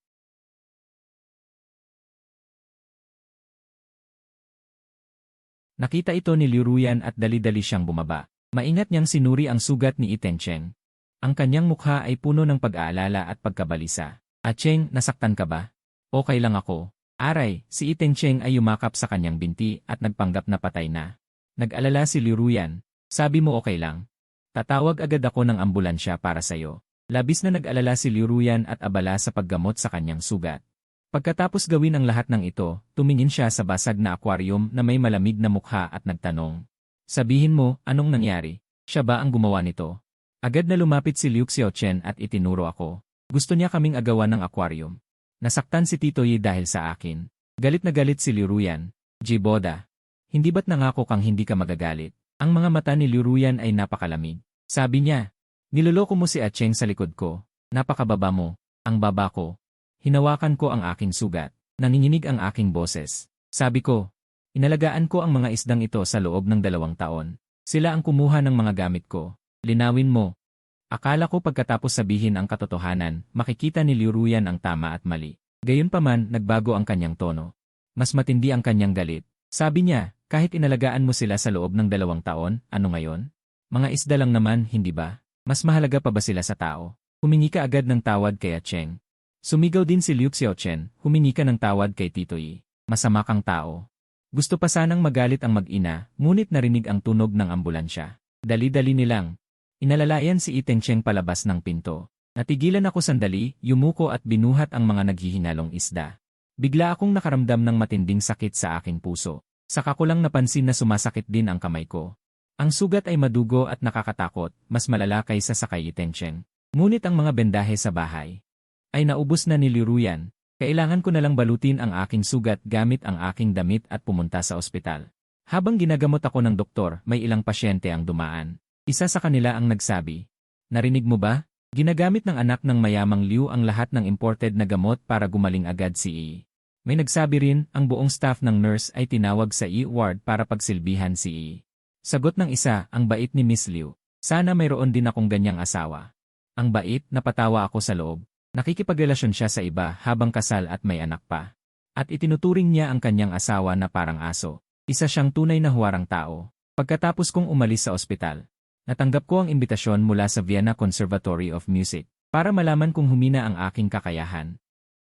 Nakita ito ni Liu Ruyan at dali-dali siyang bumaba. Maingat niyang sinuri ang sugat ni Itencheng. Ang kanyang mukha ay puno ng pag-aalala at pagkabalisa. Cheng, nasaktan ka ba? Okay lang ako. Aray, si Itencheng ay yumakap sa kanyang binti at nagpanggap na patay na. Nag-alala si Liu Ruyan. Sabi mo okay lang. Tatawag agad ako ng ambulansya para sa'yo. Labis na nag-alala si Liu Ruyan at abala sa paggamot sa kanyang sugat. Pagkatapos gawin ang lahat ng ito, tumingin siya sa basag na aquarium na may malamig na mukha at nagtanong. Sabihin mo, anong nangyari? Siya ba ang gumawa nito? Agad na lumapit si Liu Xiaochen at itinuro ako. Gusto niya kaming agawan ng aquarium. Nasaktan si Tito Yi dahil sa akin. Galit na galit si Liu Ruyan. Jiboda. Hindi ba't nangako kang hindi ka magagalit? Ang mga mata ni Liu Ruyan ay napakalamig. Sabi niya, niloloko mo si Cheng sa likod ko. Napakababa mo. Ang baba ko. Hinawakan ko ang aking sugat. Nanginginig ang aking boses. Sabi ko, inalagaan ko ang mga isdang ito sa loob ng 2 taon. Sila ang kumuha ng mga gamit ko. Linawin mo. Akala ko pagkatapos sabihin ang katotohanan, makikita ni Liu Ruyan ang tama at mali. Gayunpaman, nagbago ang kanyang tono. Mas matindi ang kanyang galit. Sabi niya, kahit inalagaan mo sila sa loob ng 2 taon, ano ngayon? Mga isda lang naman, hindi ba? Mas mahalaga pa ba sila sa tao? Humingi ka agad ng tawad kay Cheng. Sumigaw din si Liu Xiaochen, humingi ka ng tawad kay Tito Yi. Masama kang tao. Gusto pa sanang magalit ang mag-ina, ngunit narinig ang tunog ng ambulansya. Dali-dali nilang. Inalalayan si Itencheng palabas ng pinto. Natigilan ako sandali, yumuko at binuhat ang mga naghihinalong isda. Bigla akong nakaramdam ng matinding sakit sa aking puso. Saka ko lang napansin na sumasakit din ang kamay ko. Ang sugat ay madugo at nakakatakot, mas malala kaysa sa kay Itencheng. Ngunit ang mga bendahe sa bahay ay naubos na ni Liu Ruyan. Kailangan ko na lang balutin ang aking sugat gamit ang aking damit at pumunta sa ospital. Habang ginagamot ako ng doktor, may ilang pasyente ang dumaan. Isa sa kanila ang nagsabi, narinig mo ba? Ginagamit ng anak ng mayamang Liu ang lahat ng imported na gamot para gumaling agad si Yi. May nagsabi rin, ang buong staff ng nurse ay tinawag sa Yi ward para pagsilbihan si Yi. Sagot ng isa, ang bait ni Miss Liu. Sana mayroon din akong ganyang asawa. Ang bait, napatawa ako sa loob. Nakikipagrelasyon siya sa iba habang kasal at may anak pa. At itinuturing niya ang kanyang asawa na parang aso. Isa siyang tunay na huwarang tao. Pagkatapos kong umalis sa ospital, natanggap ko ang imbitasyon mula sa Vienna Conservatory of Music para malaman kung humina ang aking kakayahan.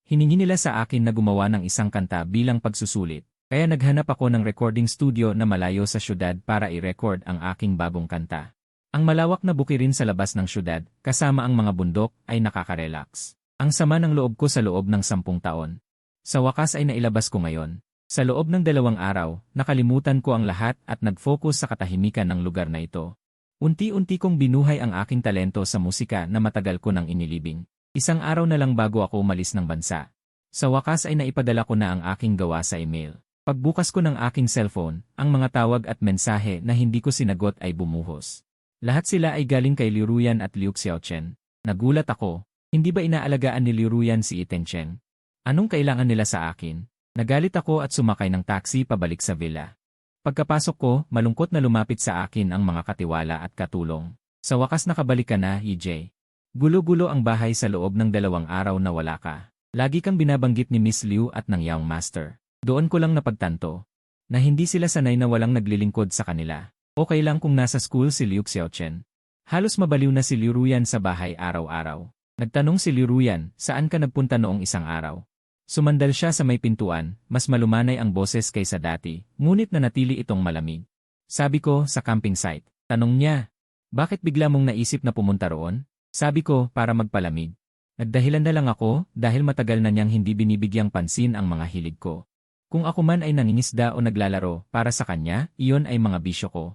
Hiningi nila sa akin na gumawa ng isang kanta bilang pagsusulit. Kaya naghanap ako ng recording studio na malayo sa syudad para i-record ang aking bagong kanta. Ang malawak na bukirin sa labas ng syudad, kasama ang mga bundok, ay nakaka-relax. Ang sama ng loob ko sa loob ng 10 taon. Sa wakas ay nailabas ko ngayon. Sa loob ng 2 araw, nakalimutan ko ang lahat at nag-focus sa katahimikan ng lugar na ito. Unti-unti kong binuhay ang aking talento sa musika na matagal ko nang inilibing. 1 araw na lang bago ako umalis ng bansa. Sa wakas ay naipadala ko na ang aking gawa sa email. Pagbukas ko ng aking cellphone, ang mga tawag at mensahe na hindi ko sinagot ay bumuhos. Lahat sila ay galing kay Liu Ruyan at Liu Xiaochen. Nagulat ako, hindi ba inaalagaan ni Liu Ruyan si Itencheng? Anong kailangan nila sa akin? Nagalit ako at sumakay ng taxi pabalik sa villa. Pagkapasok ko, malungkot na lumapit sa akin ang mga katiwala at katulong. Sa wakas nakabalik ka na, EJ. Gulo-gulo ang bahay sa loob ng 2 araw na wala ka. Lagi kang binabanggit ni Miss Liu at ng Young Master. Doon ko lang napagtanto na hindi sila sanay na walang naglilingkod sa kanila. Okay lang kung nasa school si Liu Xiaochen. Halos mabaliw na si Liu Ruyan sa bahay araw-araw. Nagtanong si Liu Ruyan, saan ka nagpunta noong 1 araw? Sumandal siya sa may pintuan, mas malumanay ang boses kaysa dati, ngunit nanatili itong malamig. Sabi ko, sa camping site. Tanong niya, bakit bigla mong naisip na pumunta roon? Sabi ko, para magpalamig. Nagdahilan na lang ako dahil matagal na niyang hindi binibigyang pansin ang mga hilig ko. Kung ako man ay nangingisda o naglalaro, para sa kanya, iyon ay mga bisyo ko.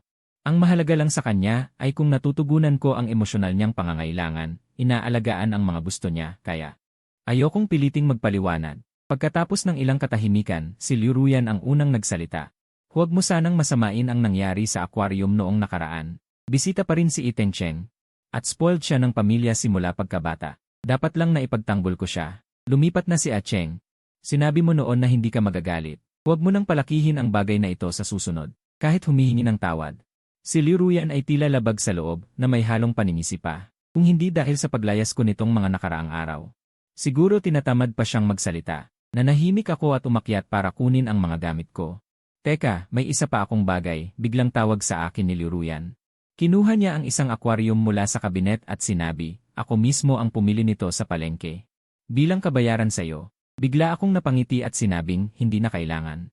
Ang mahalaga lang sa kanya ay kung natutugunan ko ang emosyonal niyang pangangailangan, inaalagaan ang mga gusto niya, kaya ayokong piliting magpaliwanag. Pagkatapos ng ilang katahimikan, si Liu Ruyan ang unang nagsalita. Huwag mo sanang masamain ang nangyari sa aquarium noong nakaraan. Bisita pa rin si Iten Cheng. At spoiled siya ng pamilya simula pagkabata. Dapat lang na ipagtanggol ko siya. Lumipat na si Cheng. Sinabi mo noon na hindi ka magagalit. Huwag mo nang palakihin ang bagay na ito sa susunod. Kahit humihingi ng tawad. Si Liu Ruyan ay tila labag sa loob na may halong paninisi pa. Kung hindi dahil sa paglayas ko nitong mga nakaraang araw. Siguro tinatamad pa siyang magsalita. Nanahimik ako at umakyat para kunin ang mga gamit ko. Teka, may isa pa akong bagay, biglang tawag sa akin ni Liu Ruyan. Kinuha niya ang isang aquarium mula sa kabinet at sinabi, ako mismo ang pumili nito sa palengke. Bilang kabayaran sa'yo. Bigla akong napangiti at sinabing, hindi na kailangan.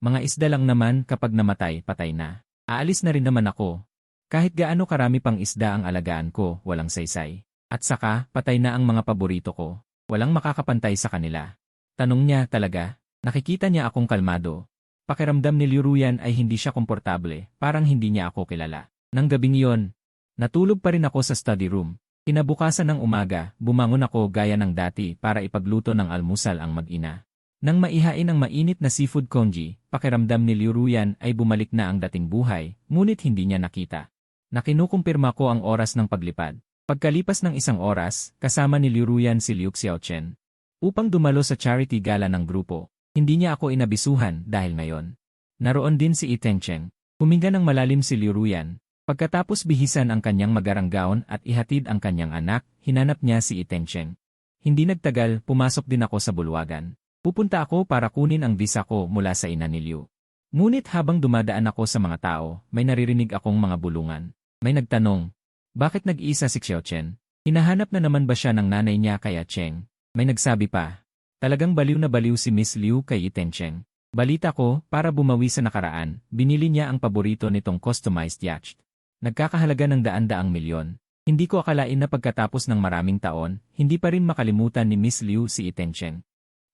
Mga isda lang naman kapag namatay, patay na. Aalis na rin naman ako. Kahit gaano karami pang isda ang alagaan ko, walang saysay. At saka, patay na ang mga paborito ko. Walang makakapantay sa kanila. Tanong niya talaga, nakikita niya akong kalmado. Pakiramdam ni Liu Ruyan ay hindi siya komportable, parang hindi niya ako kilala. Nang gabing iyon, natulog pa rin ako sa study room. Kinabukasan ng umaga, bumangon ako gaya ng dati para ipagluto ng almusal ang mag-ina. Nang maihain ang mainit na seafood congee, pakiramdam ni Liu Ruyan ay bumalik na ang dating buhay, ngunit hindi niya nakita. Nakinukumpirma ko ang oras ng paglipad. Pagkalipas ng isang oras, kasama ni Liu Ruyan si Liu Xiaochen. Upang dumalo sa charity gala ng grupo, hindi niya ako inabisuhan dahil ngayon. Naroon din si Iten Cheng. Huminga ng malalim si Liu Ruyan. Pagkatapos bihisan ang kanyang magarang gown at ihatid ang kanyang anak, hinanap niya si Iten Cheng. Hindi nagtagal, pumasok din ako sa bulwagan. Pupunta ako para kunin ang visa ko mula sa ina ni Liu. Ngunit habang dumadaan ako sa mga tao, may naririnig akong mga bulungan. May nagtanong, bakit nag-iisa si Xiaochen? Hinahanap na naman ba siya ng nanay niya kay Cheng? May nagsabi pa, talagang baliw na baliw si Miss Liu kay Iten Cheng. Balita ko, para bumawi sa nakaraan, binili niya ang paborito nitong customized yacht. Nagkakahalaga ng daan-daang milyon. Hindi ko akalain na pagkatapos ng maraming taon, hindi pa rin makalimutan ni Miss Liu si Iten Cheng.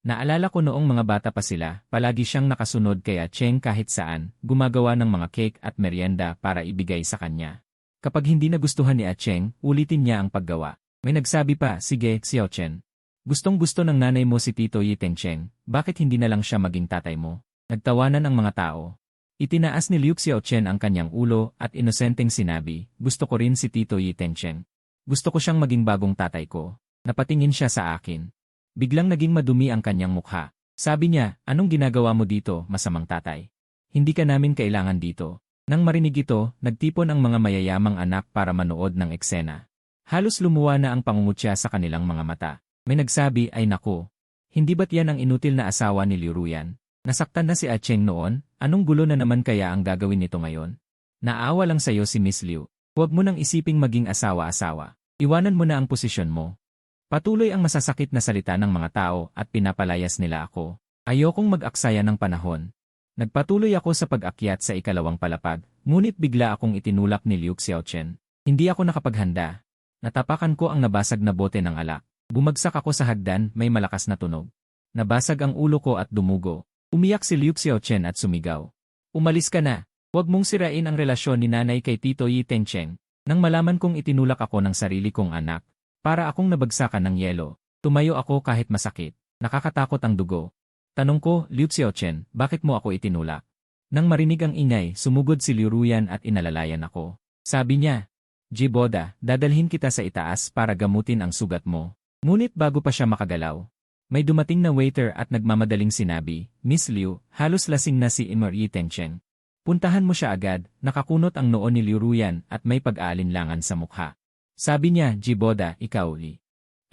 Naalala ko noong mga bata pa sila, palagi siyang nakasunod kay Cheng kahit saan, gumagawa ng mga cake at merienda para ibigay sa kanya. Kapag hindi nagustuhan ni Cheng, ulitin niya ang paggawa. May nagsabi pa, sige, Xiaochen. Gustong-gusto ng nanay mo si Tito Iten Cheng, bakit hindi na lang siya maging tatay mo? Nagtawanan ang mga tao. Itinaas ni Liu Xiaochen ang kanyang ulo at inosenteng sinabi, gusto ko rin si Tito Iten Cheng. Gusto ko siyang maging bagong tatay ko. Napatingin siya sa akin. Biglang naging madumi ang kanyang mukha. Sabi niya, anong ginagawa mo dito, masamang tatay? Hindi ka namin kailangan dito. Nang marinig ito, nagtipon ang mga mayayamang anak para manood ng eksena. Halos lumuwa na ang pangungutya sa kanilang mga mata. May nagsabi, ay nako. Hindi ba't yan ang inutil na asawa ni Liu Ruyan? Nasaktan na si Cheng noon, anong gulo na naman kaya ang gagawin nito ngayon? Naawa lang sa'yo si Miss Liu. Huwag mo nang isiping maging asawa-asawa. Iwanan mo na ang posisyon mo. Patuloy ang masasakit na salita ng mga tao at pinapalayas nila ako. Ayokong mag-aksaya ng panahon. Nagpatuloy ako sa pag-akyat sa ikalawang palapag, ngunit bigla akong itinulak ni Liu Xiaochen. Hindi ako nakapaghanda. Natapakan ko ang nabasag na bote ng alak. Bumagsak ako sa hagdan, may malakas na tunog. Nabasag ang ulo ko at dumugo. Umiyak si Liu Xiaochen at sumigaw. Umalis ka na. Huwag mong sirain ang relasyon ni nanay kay Tito Iten Cheng. Nang malaman kong itinulak ako ng sarili kong anak, para akong nabagsakan ng yelo. Tumayo ako kahit masakit. Nakakatakot ang dugo. Tanong ko, Liu Xiaochen, bakit mo ako itinulak? Nang marinig ang ingay, sumugod si Liu Ruyan at inalalayan ako. Sabi niya, Jiboda, dadalhin kita sa itaas para gamutin ang sugat mo. Ngunit bago pa siya makagalaw, may dumating na waiter at nagmamadaling sinabi, Miss Liu, halos lasing na si Iten Cheng. Puntahan mo siya agad, nakakunot ang noo ni Liu Ruyan at may pag-aalinlangan sa mukha. Sabi niya, Jiboda, ikaw Li.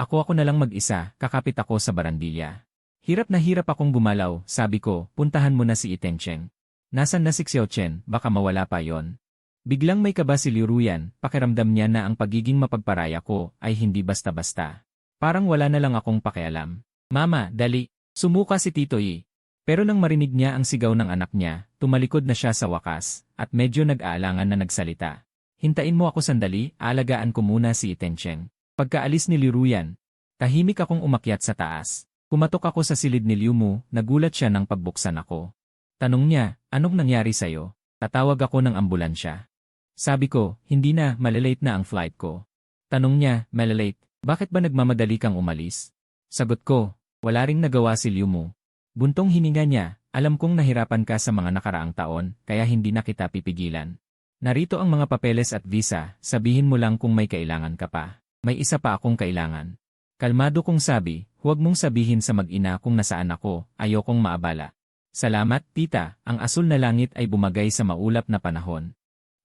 Ako na lang mag-isa, kakapit ako sa barandilya. Hirap na hirap akong gumalaw, sabi ko, puntahan mo na si Iten Cheng. Nasaan na si Xiaochen, baka mawala pa yon. Biglang may kaba si Liu Ruyan, pakiramdam niya na ang pagiging mapagparaya ko ay hindi basta-basta. Parang wala na lang akong pakialam. Mama, dali. Sumuka si Tito Yi. Pero nang marinig niya ang sigaw ng anak niya, tumalikod na siya sa wakas, at medyo nag-aalangan na nagsalita. Hintayin mo ako sandali, aalagaan ko muna si Iten Cheng. Pagkaalis ni Liu Ruyan, tahimik akong umakyat sa taas. Kumatok ako sa silid ni Liu Mu, nagulat siya nang pagbuksan ako. Tanong niya, anong nangyari sa'yo? Tatawag ako ng ambulansya. Sabi ko, hindi na, malalate na ang flight ko. Tanong niya, malalate, bakit ba nagmamadali kang umalis? Sagot ko, wala ring nagawa si Liu mo. Buntong hininga niya, alam kong nahirapan ka sa mga nakaraang taon, kaya hindi na kita pipigilan. Narito ang mga papeles at visa, sabihin mo lang kung may kailangan ka pa. May isa pa akong kailangan. Kalmado kong sabi, huwag mong sabihin sa mag-ina kung nasaan ako, ayokong maabala. Salamat, tita, ang asul na langit ay bumagay sa maulap na panahon.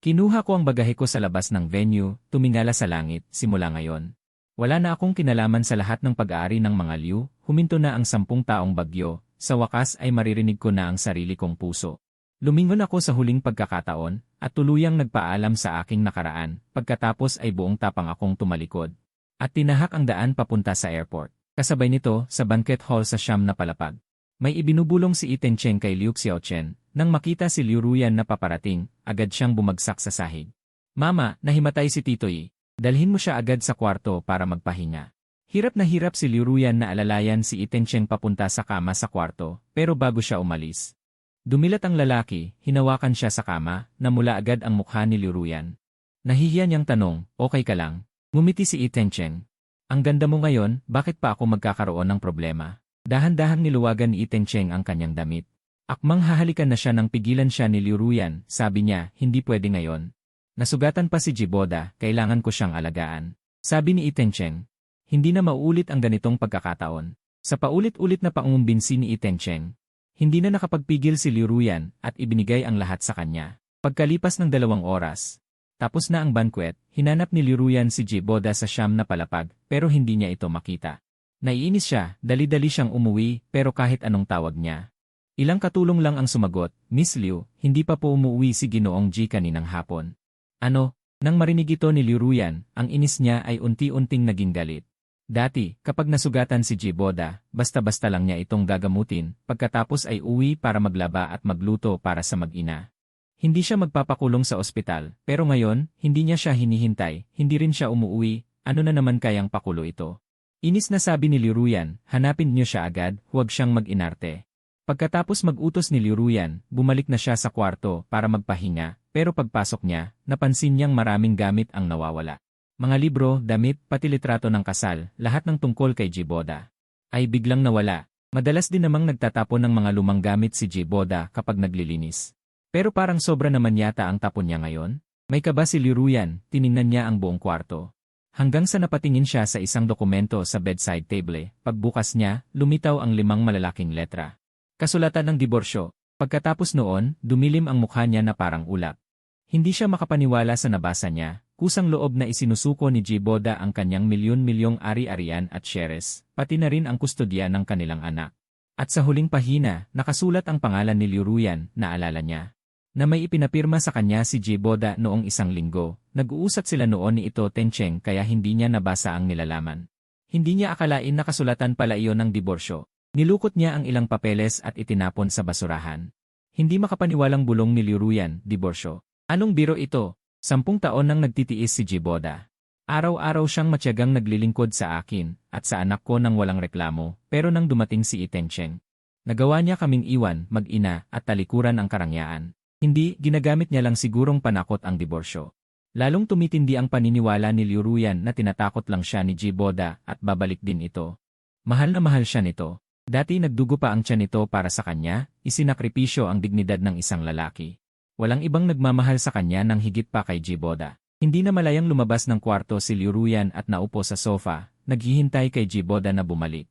Kinuha ko ang bagahe ko sa labas ng venue, tumingala sa langit, simula ngayon. Wala na akong kinalaman sa lahat ng pag-aari ng mga Liu, huminto na ang 10 taong bagyo, sa wakas ay maririnig ko na ang sarili kong puso. Lumingon ako sa huling pagkakataon, at tuluyang nagpaalam sa aking nakaraan, pagkatapos ay buong tapang akong tumalikod. At tinahak ang daan papunta sa airport. Kasabay nito, sa banquet hall sa Siyam na Palapag. May ibinubulong si Iten Cheng kay Liu Xiaochen. Nang makita si Liu Ruyan na paparating, agad siyang bumagsak sa sahig. Mama, nahimatay si Tito Yi. Dalhin mo siya agad sa kwarto para magpahinga. Hirap na hirap si Liu Ruyan na alalayan si Iten Cheng papunta sa kama sa kwarto, pero bago siya umalis. Dumilat ang lalaki, hinawakan siya sa kama, namula agad ang mukha ni Liu Ruyan. Nahihiya niyang tanong, okay ka lang? Ngumiti si Iten Cheng. Ang ganda mo ngayon, bakit pa ako magkakaroon ng problema? Dahan-dahang niluwagan ni Iten Cheng ang kanyang damit. Akmang hahalikan na siya nang pigilan siya ni Liu Ruyan, sabi niya, hindi pwede ngayon. Nasugatan pa si Jiboda, kailangan ko siyang alagaan. Sabi ni Iten Cheng. Hindi na mauulit ang ganitong pagkakataon. Sa paulit-ulit na pangungumbinsi ni Iten Cheng, hindi na nakapagpigil si Liu Ruyan at ibinigay ang lahat sa kanya. Pagkalipas ng 2 oras, tapos na ang banquet, hinanap ni Liu Ruyan si Jiboda sa Siyam na Palapag, pero hindi niya ito makita. Naiinis siya, dali-dali siyang umuwi, pero kahit anong tawag niya. Ilang katulong lang ang sumagot, Miss Liu, hindi pa po umuwi si Ginoong Ji kaninang hapon. Ano? Nang marinig ito ni Liu Ruyan, ang inis niya ay unti-unting naging galit. Dati, kapag nasugatan si Jiboda, basta-basta lang niya itong gagamutin, pagkatapos ay uwi para maglaba at magluto para sa mag-ina. Hindi siya magpapakulong sa ospital, pero ngayon, hindi niya siya hinihintay, hindi rin siya umuwi, ano na naman kayang pakulo ito. Inis na sabi ni Liu Ruyan, hanapin niyo siya agad, huwag siyang mag-inarte. Pagkatapos mag-utos ni Liu Ruyan, bumalik na siya sa kwarto para magpahinga, pero pagpasok niya, napansin niyang maraming gamit ang nawawala. Mga libro, damit, pati litrato ng kasal, lahat ng tungkol kay Jiboda ay biglang nawala. Madalas din namang nagtatapon ng mga lumang gamit si Jiboda kapag naglilinis. Pero parang sobra naman yata ang tapon niya ngayon. May kaba si Liu Ruyan, tiningnan niya ang buong kwarto. Hanggang sa napatingin siya sa isang dokumento sa bedside table, pagbukas niya, lumitaw ang 5 malalaking letra. Kasulatan ng diborsyo. Pagkatapos noon, dumilim ang mukha niya na parang ulap. Hindi siya makapaniwala sa nabasa niya, kusang loob na isinusuko ni Jiboda ang kanyang milyon-milyong ari-arian at shares, pati na rin ang kustodya ng kanilang anak. At sa huling pahina, nakasulat ang pangalan ni Liu Ruyan, naalala niya. Na may ipinapirma sa kanya si Jiboda noong 1 linggo, nag-uusap sila noon ni Ito Tencheng kaya hindi niya nabasa ang nilalaman. Hindi niya akalain na kasulatan pala iyon ng diborsyo. Nilukot niya ang ilang papeles at itinapon sa basurahan. Hindi makapaniwalang bulong ni Liu Ruyan, diborsyo. Anong biro ito? 10 taon nang nagtitiis si Jiboda. Araw-araw siyang matyagang naglilingkod sa akin at sa anak ko nang walang reklamo, pero nang dumating si Iten Cheng, nagawa niya kaming iwan, mag-ina at talikuran ang karangyaan. Hindi, ginagamit niya lang sigurong panakot ang diborsyo. Lalong tumitindi ang paniniwala ni Liu Ruyan na tinatakot lang siya ni Jiboda at babalik din ito. Mahal na mahal siya nito. Dati nagdugo pa ang tiyan nito para sa kanya, isinakripisyo ang dignidad ng isang lalaki. Walang ibang nagmamahal sa kanya nang higit pa kay Jiboda. Hindi na malayang lumabas ng kwarto si Liu Ruyan at naupo sa sofa, naghihintay kay Jiboda na bumalik.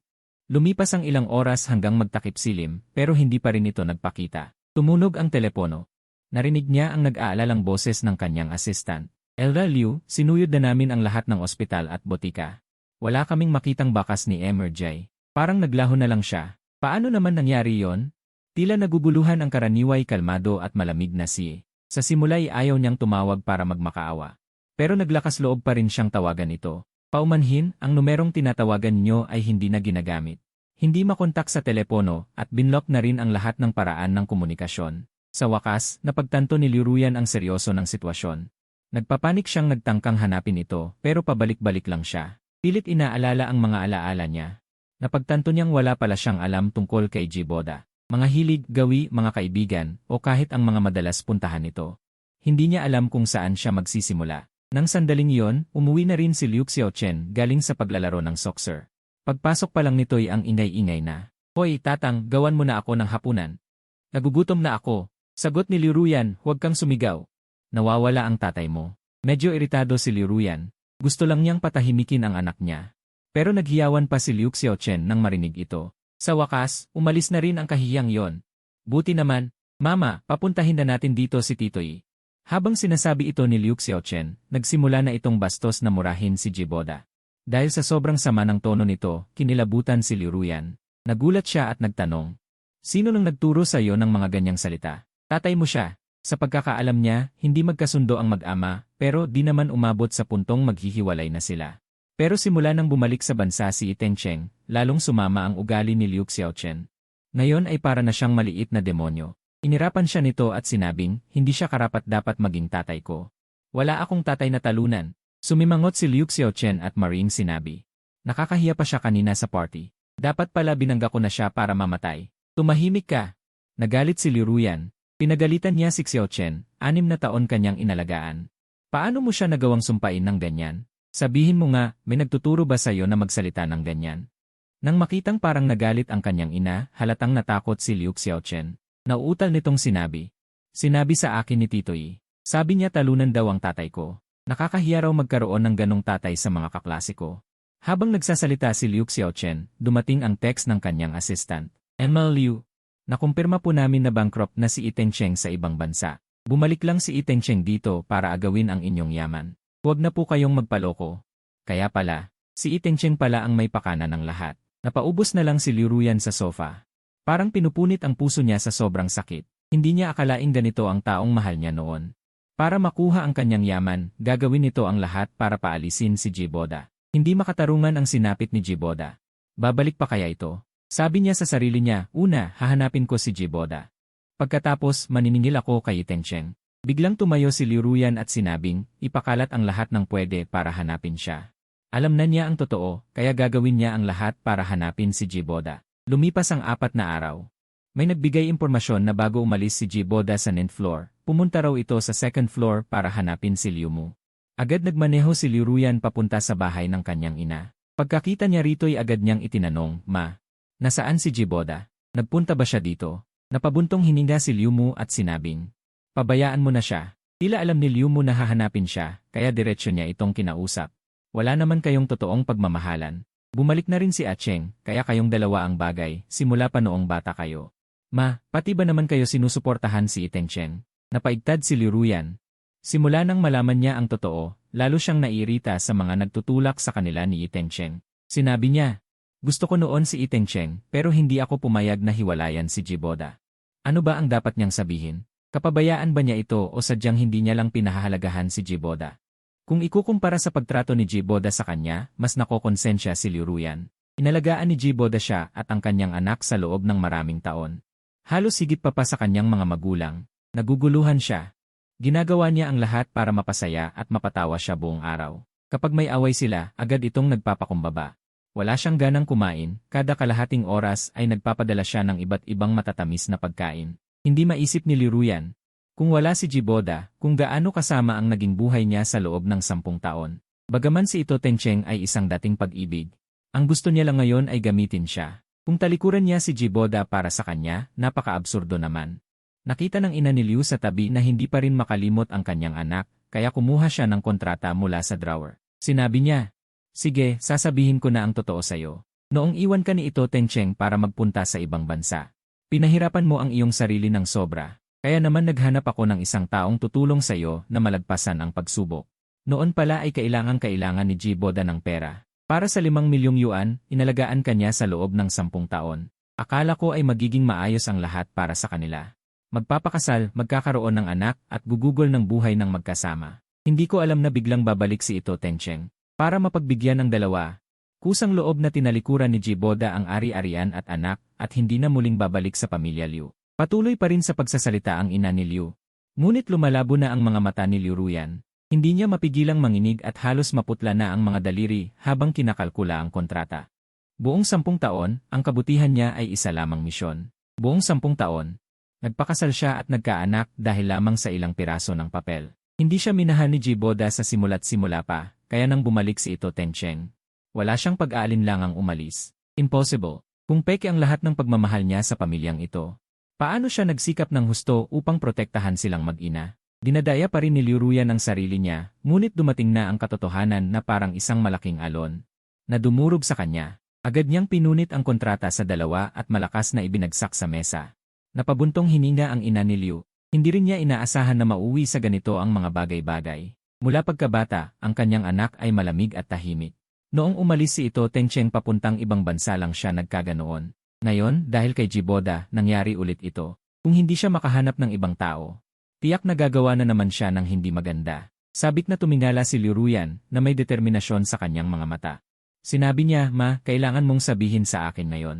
Lumipas ang ilang oras hanggang magtakip silim, pero hindi pa rin ito nagpakita. Tumunog ang telepono. Narinig niya ang nag-aalalang boses ng kanyang assistant. Elra Liu, sinuyod na namin ang lahat ng ospital at botika. Wala kaming makitang bakas ni Emerjay. Parang naglaho na lang siya. Paano naman nangyari yon? Tila naguguluhan ang karaniway kalmado at malamig na si. Sa simula ay ayaw niyang tumawag para magmakaawa. Pero naglakas loob pa rin siyang tawagan ito. Paumanhin, ang numerong tinatawagan niyo ay hindi na ginagamit. Hindi makontak sa telepono at binlock na rin ang lahat ng paraan ng komunikasyon. Sa wakas, napagtanto ni Liu Ruyan ang seryoso ng sitwasyon. Nagpapanik siyang nagtangkang hanapin ito pero pabalik-balik lang siya. Pilit inaalala ang mga alaala niya. Napagtanto niyang wala pala siyang alam tungkol kay Jiboda. Mga hilig, gawi, mga kaibigan, o kahit ang mga madalas puntahan nito. hindi niya alam kung saan siya magsisimula. Nang sandaling iyon, umuwi na rin si Liu Xiaochen galing sa paglalaro ng soccer. Pagpasok pa lang nito'y ang ingay-ingay na. Hoy, tatang, gawan mo na ako ng hapunan. Nagugutom na ako. Sagot ni Liu Ruyan, huwag kang sumigaw. Nawawala ang tatay mo. Medyo iritado si Liu Ruyan. Gusto lang niyang patahimikin ang anak niya. Pero naghiyawan pa si Liu Xiaochen nang marinig ito. Sa wakas, umalis na rin ang kahiyang yon. Buti naman, Mama, papuntahin na natin dito si Titoy. Habang sinasabi ito ni Liu Xiaochen, nagsimula na itong bastos na murahin si Jiboda. Dahil sa sobrang sama ng tono nito, kinilabutan si Liu Ruyan. Nagulat siya at nagtanong. Sino nang nagturo sa iyo ng mga ganyang salita? Tatay mo siya. Sa pagkakaalam niya, hindi magkasundo ang mag-ama, pero di naman umabot sa puntong maghihiwalay na sila. Pero simula nang bumalik sa bansa si Tencheng, lalong sumama ang ugali ni Liu Xiaochen. Ngayon ay para na siyang maliit na demonyo. Inirapan siya nito at sinabing, hindi siya karapat-dapat maging tatay ko. Wala akong tatay na talunan. Sumimangot si Liu Xiaochen at maring sinabi. Nakakahiya pa siya kanina sa party. Dapat pala binangga ko na siya para mamatay. Tumahimik ka. Nagalit si Liu Ruyan. Pinagalitan niya si Xiaochen, 6 na taon kanyang inalagaan. Paano mo siya nagawang sumpain ng ganyan? Sabihin mo nga, may nagtuturo ba sa'yo na magsalita ng ganyan? Nang makitang parang nagalit ang kanyang ina, halatang natakot si Liu Xiaochen. Nauutal nitong sinabi. Sinabi sa akin ni Titoy. Sabi niya talunan daw ang tatay ko. Nakakahiya raw magkaroon ng ganong tatay sa mga kaklase ko. Habang nagsasalita si Liu Xiaochen, dumating ang text ng kanyang assistant. Emma Liu. Nakumpirma po namin na bankrupt na si Tencheng sa ibang bansa. Bumalik lang si Tencheng dito para agawin ang inyong yaman. Huwag na po kayong magpaloko. Kaya pala, si Tencheng pala ang may pakana ng lahat. Napaubos na lang si Liu Ruyan sa sofa. Parang pinupunit ang puso niya sa sobrang sakit. Hindi niya akalaing ganito ang taong mahal niya noon. Para makuha ang kanyang yaman, gagawin nito ang lahat para paalisin si Jiboda. Hindi makatarungan ang sinapit ni Jiboda. Babalik pa kaya ito? Sabi niya sa sarili niya, una, hahanapin ko si Jiboda. Pagkatapos, maniningil ako kay Tencheng. Biglang tumayo si Liu Ruyan at sinabing, ipakalat ang lahat ng pwede para hanapin siya. Alam na niya ang totoo, kaya gagawin niya ang lahat para hanapin si Jiboda. Lumipas ang 4 na araw. May nagbigay impormasyon na bago umalis si Jiboda sa 9th floor, pumunta raw ito sa 2nd floor para hanapin si Liu Mu. Agad nagmaneho si Liu Ruyan papunta sa bahay ng kanyang ina. Pagkakita niya rito'y agad niyang itinanong, Ma, nasaan si Jiboda? Nagpunta ba siya dito? Napabuntong hininga si Liu Mu at sinabing, pabayaan mo na siya. Tila alam ni Liu Mu na hahanapin siya, kaya diretsyo niya itong kinausap. Wala naman kayong totoong pagmamahalan. Bumalik na rin si Acheng, kaya kayong dalawa ang bagay, simula pa noong bata kayo. Ma, pati ba naman kayo sinusuportahan si Tencheng? Napaigtad si Liu Ruyan. Simula nang malaman niya ang totoo, lalo siyang naiirita sa mga nagtutulak sa kanila ni Tencheng. Sinabi niya, gusto ko noon si Tencheng, pero hindi ako pumayag na hiwalayan si Jiboda. Ano ba ang dapat niyang sabihin? Kapabayaan ba niya ito o sadyang hindi niya lang pinahahalagahan si Jiboda? Kung ikukumpara sa pagtrato ni Jiboda sa kanya, mas nakokonsensya si Liu Ruyan. Inalagaan ni Jiboda siya at ang kanyang anak sa loob ng maraming taon. Halos higit pa sa kanyang mga magulang. Naguguluhan siya. Ginagawa niya ang lahat para mapasaya at mapatawa siya buong araw. Kapag may away sila, agad itong nagpapakumbaba. Wala siyang ganang kumain, kada kalahating oras ay nagpapadala siya ng iba't ibang matatamis na pagkain. Hindi maisip ni Liu Ruyan. Kung wala si Jiboda, kung gaano kasama ang naging buhay niya sa loob ng 10 taon. Bagaman si Tencheng ay isang dating pag-ibig, ang gusto niya lang ngayon ay gamitin siya. Kung talikuran niya si Jiboda para sa kanya, napaka-absurdo naman. Nakita ng ina ni Liu sa tabi na hindi pa rin makalimot ang kanyang anak, kaya kumuha siya ng kontrata mula sa drawer. Sinabi niya, sige, sasabihin ko na ang totoo sa'yo. Noong iwan ka ni Tencheng para magpunta sa ibang bansa, pinahirapan mo ang iyong sarili ng sobra. Kaya naman naghanap ako ng isang taong tutulong sa iyo na malagpasan ang pagsubok. Noon pala ay kailangan ni Jiboda ng pera. Para sa 5 milyong yuan, inalagaan kanya sa loob ng 10 taon. Akala ko ay magiging maayos ang lahat para sa kanila. Magpapakasal, magkakaroon ng anak, at gugugol ng buhay ng magkasama. Hindi ko alam na biglang babalik si Tencheng. Para mapagbigyan ang dalawa, kusang loob na tinalikuran ni Jiboda ang ari-arian at anak, at hindi na muling babalik sa pamilya Liu. Patuloy pa rin sa pagsasalita ang ina ni Liu. Ngunit lumalabo na ang mga mata ni Liu Ruyan. Hindi niya mapigilang manginig at halos maputla na ang mga daliri habang kinakalkula ang kontrata. Buong 10 taon, ang kabutihan niya ay isa lamang misyon. Buong 10 taon. Nagpakasal siya at nagkaanak dahil lamang sa ilang piraso ng papel. Hindi siya minahal ni Jiboda sa simula't simula pa, kaya nang bumalik si Ito Tencheng. Wala siyang pag-aalinlangang umalis. Impossible. Kung peke ang lahat ng pagmamahal niya sa pamilyang ito. Paano siya nagsikap ng husto upang protektahan silang mag-ina? Dinadaya pa rin ni Liu Ruyan ang sarili niya, ngunit dumating na ang katotohanan na parang isang malaking alon na dumurog sa kanya. Agad niyang pinunit ang kontrata sa dalawa at malakas na ibinagsak sa mesa. Napabuntong hininga ang ina ni Liu. Hindi rin niya inaasahan na mauwi sa ganito ang mga bagay-bagay. Mula pagkabata, ang kanyang anak ay malamig at tahimik. Noong umalis si Ito Tencheng papuntang ibang bansa lang siya nagkaganoon. Ngayon, dahil kay Jiboda, nangyari ulit ito. Kung hindi siya makahanap ng ibang tao, tiyak na gagawa na naman siya ng hindi maganda. Sabik na tumingala si Liu Ruyan na may determinasyon sa kanyang mga mata. Sinabi niya, "Ma, kailangan mong sabihin sa akin ngayon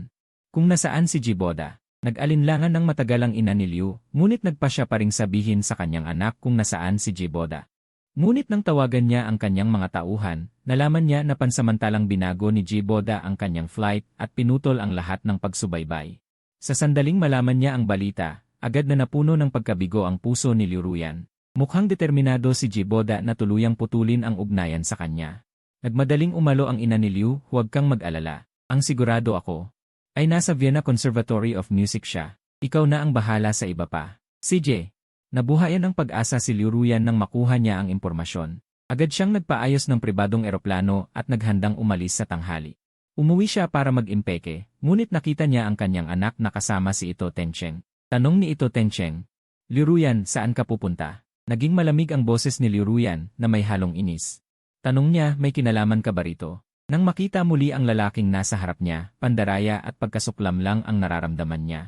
kung nasaan si Jiboda." Nag-alinlangan ng matagal ang ina ni Liu, ngunit nagpa siya pa ring sabihin sa kanyang anak kung nasaan si Jiboda. Ngunit nang tawagan niya ang kanyang mga tauhan, nalaman niya na pansamantalang binago ni Jiboda ang kanyang flight at pinutol ang lahat ng pagsubaybay. Sa sandaling malaman niya ang balita, agad na napuno ng pagkabigo ang puso ni Liu Ruyan. Mukhang determinado si Jiboda na tuluyang putulin ang ugnayan sa kanya. Nagmadaling umalo ang ina ni Liu, "Huwag kang mag-alala. Ang sigurado ako ay nasa Vienna Conservatory of Music siya. Ikaw na ang bahala sa iba pa." CJ. Nabuhayan ng pag-asa si Liu Ruyan nang makuha niya ang impormasyon. Agad siyang nagpaayos ng pribadong eroplano at naghandang umalis sa tanghali. Umuwi siya para mag-impeke, ngunit nakita niya ang kanyang anak na kasama si Ito Tencheng. Tanong ni Ito Tencheng, "Liu Ruyan, saan ka pupunta?" Naging malamig ang boses ni Liu Ruyan na may halong inis. Tanong niya, "May kinalaman ka ba rito?" Nang makita muli ang lalaking nasa harap niya, pandaraya at pagkasuklam lang ang nararamdaman niya.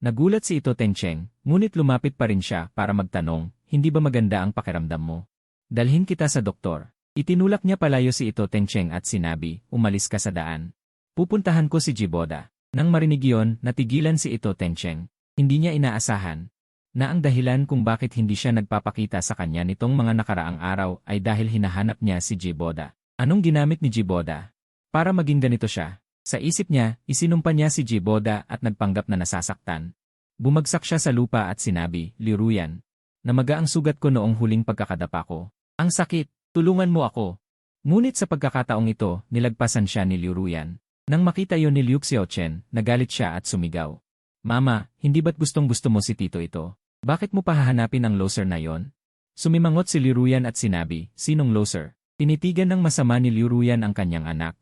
Nagulat si Ito Tencheng, ngunit lumapit pa rin siya para magtanong, "Hindi ba maganda ang pakiramdam mo? Dalhin kita sa doktor." Itinulak niya palayo si Ito Tencheng at sinabi, "Umalis ka sa daan. Pupuntahan ko si Jiboda." Nang marinig iyon, natigilan si Ito Tencheng. Hindi niya inaasahan na ang dahilan kung bakit hindi siya nagpapakita sa kanya nitong mga nakaraang araw ay dahil hinahanap niya si Jiboda. Anong ginamit ni Jiboda para maging ganito siya? Sa isip niya, isinumpa niya si Jiboda at nagpanggap na nasasaktan. Bumagsak siya sa lupa at sinabi, "Liu Ruyan, namaga ang sugat ko noong huling pagkakadapa ko. Ang sakit, tulungan mo ako." Ngunit sa pagkakataong ito, nilagpasan siya ni Liu Ruyan. Nang makita yon ni Liu Xiaochen, nagalit siya at sumigaw, "Mama, hindi ba't gustong-gusto mo si Tito ito? Bakit mo pahahanapin ang loser na yon?" Sumimangot si Liu Ruyan at sinabi, "Sinong loser?" Tinitigan ng masama ni Liu Ruyan ang kanyang anak,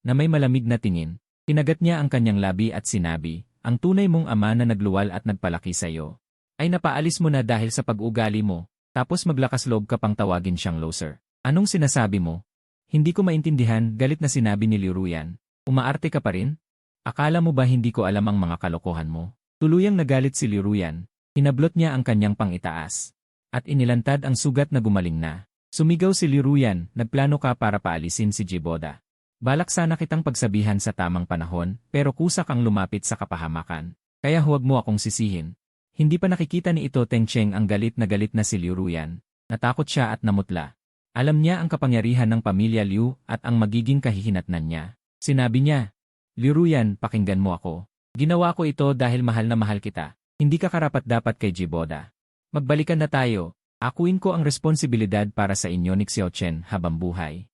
na may malamig na tingin. Tinagat niya ang kanyang labi at sinabi, "Ang tunay mong ama na nagluwal at nagpalaki sa iyo ay napaalis mo na dahil sa pag-ugali mo, tapos maglakas loob ka pang tawagin siyang loser. Anong sinasabi mo?" "Hindi ko maintindihan," galit na sinabi ni Liu Ruyan. "Umaarte ka pa rin? Akala mo ba hindi ko alam ang mga kalokohan mo?" Tuluyang nagalit si Liu Ruyan. Hinablot niya ang kanyang pang-itaas at inilantad ang sugat na gumaling na. Sumigaw si Liu Ruyan, "Nagplano ka para paalisin si Jiboda. Balak sana kitang pagsabihan sa tamang panahon, pero kusa kang lumapit sa kapahamakan. Kaya huwag mo akong sisihin." Hindi pa nakikita ni Ito Tencheng ang galit na si Liu Ruyan. Natakot siya at namutla. Alam niya ang kapangyarihan ng pamilya Liu at ang magiging kahihinatnan niya. Sinabi niya, "Liu Ruyan, pakinggan mo ako. Ginawa ko ito dahil mahal na mahal kita. Hindi ka karapat-dapat kay Jiboda. Magbalikan na tayo. Akuin ko ang responsibilidad para sa inyo ni Xiaochen habang buhay."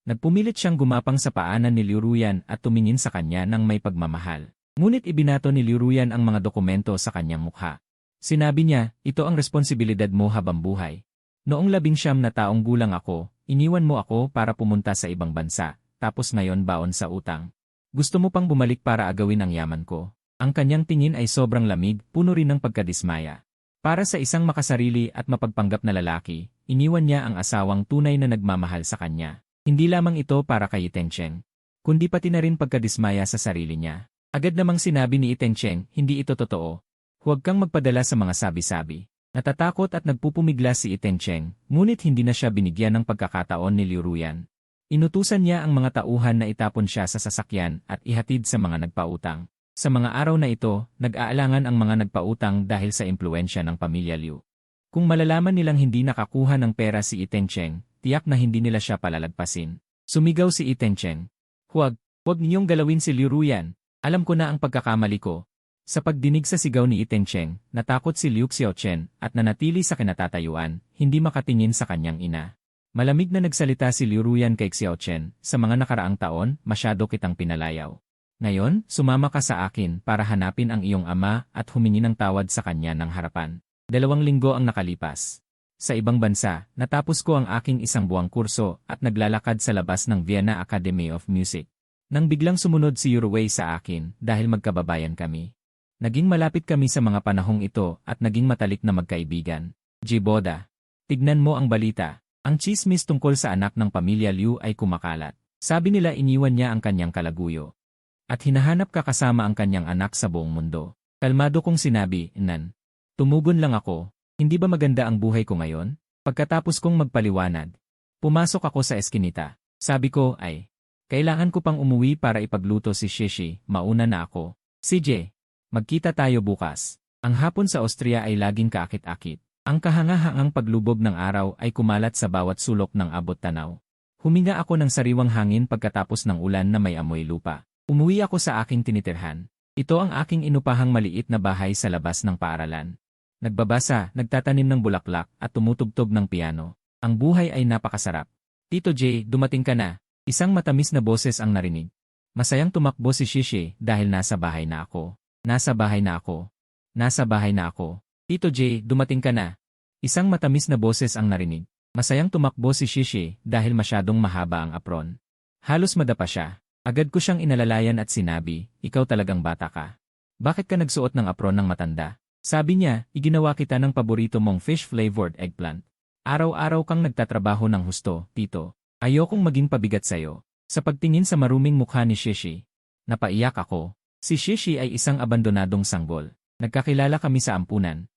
Nagpumilit siyang gumapang sa paanan ni Liu Ruyan at tumingin sa kanya ng may pagmamahal. Ngunit ibinato ni Liu Ruyan ang mga dokumento sa kanyang mukha. Sinabi niya, "Ito ang responsibilidad mo habang buhay. Noong 19 na taong gulang ako, iniwan mo ako para pumunta sa ibang bansa, tapos ngayon baon sa utang. Gusto mo pang bumalik para agawin ang yaman ko." Ang kanyang tingin ay sobrang lamig, puno rin ng pagkadismaya. Para sa isang makasarili at mapagpanggap na lalaki, iniwan niya ang asawang tunay na nagmamahal sa kanya. Hindi lamang ito para kay Tencheng, kundi pati na rin pagkadismaya sa sarili niya. Agad namang sinabi ni Tencheng, "Hindi ito totoo. Huwag kang magpadala sa mga sabi-sabi." Natatakot at nagpupumigla si Tencheng, ngunit hindi na siya binigyan ng pagkakataon ni Liu Ruyan. Inutusan niya ang mga tauhan na itapon siya sa sasakyan at ihatid sa mga nagpautang. Sa mga araw na ito, nag-aalangan ang mga nagpautang dahil sa impluensya ng pamilya Liu. Kung malalaman nilang hindi nakakuha ng pera si Tencheng, tiyak na hindi nila siya palalagpasin. Sumigaw si Tencheng, "Huwag niyong galawin si Liu Ruyan. Alam ko na ang pagkakamali ko. Sa pagdinig sa sigaw ni Itencheng, natakot si Liu Xiaochen at nanatili sa kinatatayuan, hindi makatingin sa kanyang ina. Malamig na nagsalita si Liu Ruyan kay Xiaochen, sa mga nakaraang taon, masyado kitang pinalayaw. Ngayon, sumama ka sa akin para hanapin ang iyong ama at humingi ng tawad sa kanya ng harapan. 2 linggo ang nakalipas. Sa ibang bansa, natapos ko ang aking 1 buwang kurso at naglalakad sa labas ng Vienna Academy of Music. Nang biglang sumunod si Yuruwei sa akin dahil magkababayan kami. Naging malapit kami sa mga panahong ito at naging matalik na magkaibigan. Jiboda, tignan mo ang balita. Ang chismis tungkol sa anak ng pamilya Liu ay kumakalat. Sabi nila iniwan niya ang kanyang kalaguyo. At hinahanap kasama ang kanyang anak sa buong mundo. Kalmado kong sinabi, Nan. Tumugon lang ako, hindi ba maganda ang buhay ko ngayon? Pagkatapos kong magpaliwanag, pumasok ako sa eskinita. Sabi ko ay, kailangan ko pang umuwi para ipagluto si Shishi, mauna na ako. CJ. Magkita tayo bukas. Ang hapon sa Austria ay laging kaakit-akit. Ang kahangahangang paglubog ng araw ay kumalat sa bawat sulok ng abot tanaw. Huminga ako ng sariwang hangin pagkatapos ng ulan na may amoy lupa. Umuwi ako sa aking tinitirhan. Ito ang aking inupahang maliit na bahay sa labas ng paaralan. Nagbabasa, nagtatanim ng bulaklak at tumutugtog ng piano. Ang buhay ay napakasarap. Tito J, dumating ka na. Isang matamis na boses ang narinig. Masayang tumakbo si Shishi dahil nasa bahay na ako. Nasa bahay na ako. Nasa bahay na ako. Tito J, dumating ka na. Isang matamis na boses ang narinig. Masayang tumakbo si Shishi dahil masyadong mahaba ang apron. Halos madapa siya. Agad ko siyang inalalayan at sinabi, ikaw talagang bata ka. Bakit ka nagsuot ng apron ng matanda? Sabi niya, iginawa kita ng paborito mong fish-flavored eggplant. Araw-araw kang nagtatrabaho ng husto, Tito. Ayokong maging pabigat sa'yo. Sa pagtingin sa maruming mukha ni Shishi, napaiyak ako. Si Shishi ay isang abandonadong sanggol. Nagkakilala kami sa ampunan.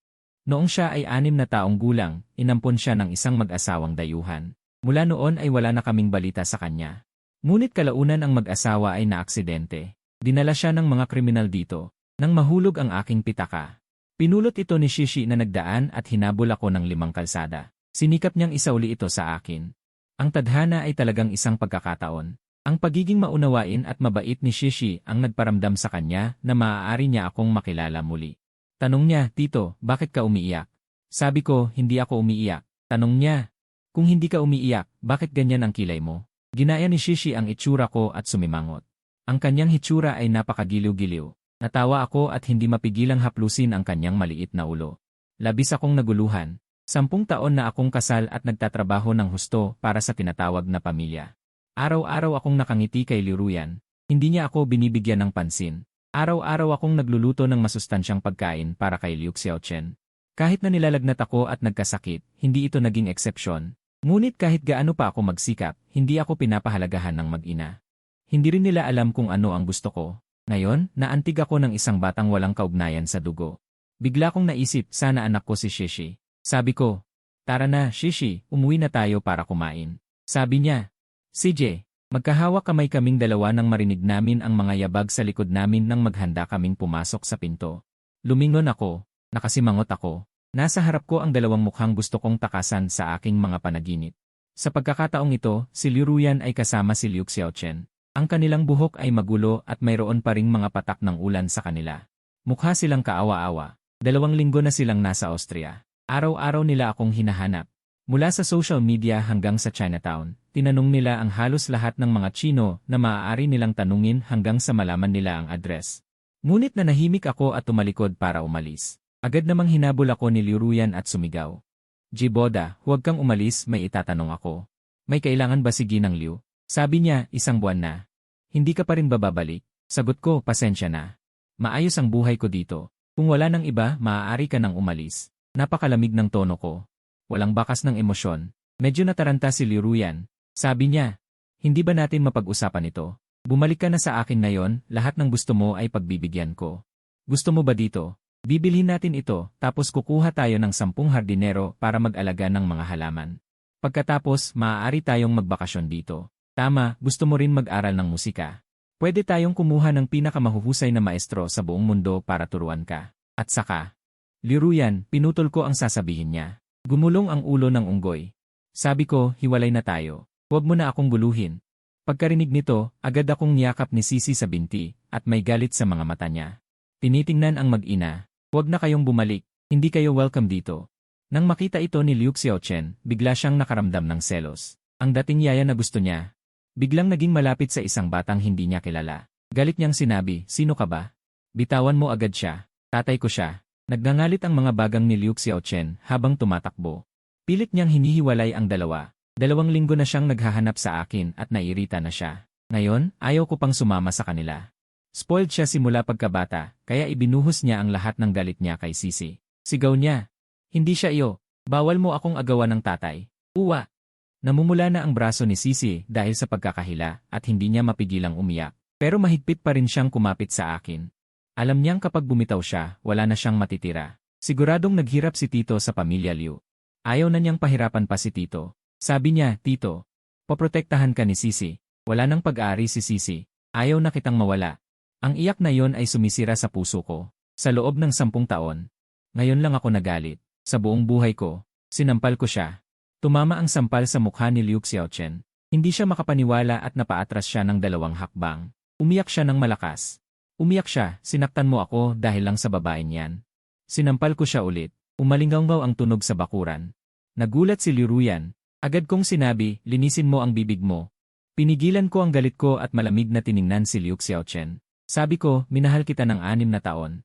Noong siya ay 6 na taong gulang, inampon siya ng isang mag-asawang dayuhan. Mula noon ay wala na kaming balita sa kanya. Ngunit kalaunan ang mag-asawa ay naaksidente. Dinala siya ng mga kriminal dito. Nang mahulog ang aking pitaka. Pinulot ito ni Shishi na nagdaan at hinabol ako ng 5 kalsada. Sinikap niyang isauli ito sa akin. Ang tadhana ay talagang isang pagkakataon. Ang pagiging maunawain at mabait ni Shishi ang nagparamdam sa kanya na maaari niya akong makilala muli. Tanong niya, Tito, bakit ka umiiyak? Sabi ko, hindi ako umiiyak. Tanong niya, kung hindi ka umiiyak, bakit ganyan ang kilay mo? Ginaya ni Shishi ang itsura ko at sumimangot. Ang kanyang hitsura ay napakagiliw-giliw. Natawa ako at hindi mapigilang haplusin ang kanyang maliit na ulo. Labis akong naguluhan. 10 taon na akong kasal at nagtatrabaho ng husto para sa tinatawag na pamilya. Araw-araw akong nakangiti kay Liu Ruyan. Hindi niya ako binibigyan ng pansin. Araw-araw akong nagluluto ng masustansyang pagkain para kay Liu Xiaochen. Kahit na nilalagnat ako at nagkasakit, hindi ito naging eksepsyon. Ngunit kahit gaano pa ako magsikap, hindi ako pinapahalagahan ng mag-ina. Hindi rin nila alam kung ano ang gusto ko. Ngayon, naantig ako ng isang batang walang kaugnayan sa dugo. Bigla kong naisip, sana anak ko si Shishi. Sabi ko, tara na, Shishi, umuwi na tayo para kumain. Sabi niya, CJ, magkahawak kamay kaming dalawa nang marinig namin ang mga yabag sa likod namin nang maghanda kaming pumasok sa pinto. Lumingon ako, nakasimangot ako. Nasa harap ko ang 2 mukhang gusto kong takasan sa aking mga panaginip. Sa pagkakataong ito, si Liu Ruyan ay kasama si Liu Xiaochen. Ang kanilang buhok ay magulo at mayroon pa ring mga patak ng ulan sa kanila. Mukha silang kaawa-awa. 2 linggo na silang nasa Austria. Araw-araw nila akong hinahanap. Mula sa social media hanggang sa Chinatown, tinanong nila ang halos lahat ng mga Chino na maaari nilang tanungin hanggang sa malaman nila ang address. Ngunit nanahimik ako at tumalikod para umalis. Agad namang hinabol ako ni Liu Ruyan at sumigaw. Jiboda, huwag kang umalis, may itatanong ako. May kailangan ba si Ginang Liu? Sabi niya, 1 buwan na. Hindi ka pa rin bababalik? Sagot ko, pasensya na. Maayos ang buhay ko dito. Kung wala nang iba, maaari ka nang umalis. Napakalamig ng tono ko. Walang bakas ng emosyon. Medyo nataranta si Liu Ruyan. Sabi niya, hindi ba natin mapag-usapan ito? Bumalik ka na sa akin ngayon, lahat ng gusto mo ay pagbibigyan ko. Gusto mo ba dito? Bibilhin natin ito, tapos kukuha tayo ng 10 hardinero para mag-alaga ng mga halaman. Pagkatapos, maaari tayong magbakasyon dito. Tama, gusto mo rin mag-aral ng musika. Pwede tayong kumuha ng pinakamahuhusay na maestro sa buong mundo para turuan ka. At saka, Liu Ruyan, pinutol ko ang sasabihin niya. Gumulong ang ulo ng unggoy. Sabi ko, hiwalay na tayo. Huwag mo na akong guluhin. Pagkarinig nito, agad akong niyakap ni Sisi sa binti, at may galit sa mga mata niya. Tinitingnan ang mag-ina. Huwag na kayong bumalik, hindi kayo welcome dito. Nang makita ito ni Liu Xiaochen, bigla siyang nakaramdam ng selos. Ang dating yaya na gusto niya, biglang naging malapit sa isang batang hindi niya kilala. Galit niyang sinabi, sino ka ba? Bitawan mo agad siya, tatay ko siya. Nagngangalit ang mga bagang ni Liu Xiaochen habang tumatakbo. Pilit niyang hinihiwalay ang dalawa. 2 linggo na siyang naghahanap sa akin at naiirita na siya. Ngayon, ayaw ko pang sumama sa kanila. Spoiled siya simula pagkabata, kaya ibinuhos niya ang lahat ng galit niya kay Sisi. Sigaw niya, hindi siya iyo, bawal mo akong agawan ng tatay. Uwa! Namumula na ang braso ni Sisi dahil sa pagkakahila at hindi niya mapigilang umiyak. Pero mahigpit pa rin siyang kumapit sa akin. Alam niyang kapag bumitaw siya, wala na siyang matitira. Siguradong naghirap si Tito sa pamilya Liu. Ayaw na niyang pahirapan pa si Tito. Sabi niya, Tito, poprotektahan ka ni Sisi. Wala nang pag-aari si Sisi. Ayaw na kitang mawala. Ang iyak na yon ay sumisira sa puso ko. Sa loob ng 10 taon. Ngayon lang ako nagalit. Sa buong buhay ko, sinampal ko siya. Tumama ang sampal sa mukha ni Liu Xiaochen. Hindi siya makapaniwala at napaatras siya ng 2 hakbang. Umiyak siya ng malakas. Umiyak siya, sinaktan mo ako dahil lang sa babaeng yan. Sinampal ko siya ulit. Umalinggaw ang tunog sa bakuran. Nagulat si Liu Ruyan. Agad kong sinabi, linisin mo ang bibig mo. Pinigilan ko ang galit ko at malamig na tiningnan si Liu Xiaochen. Sabi ko, minahal kita ng 6 na taon.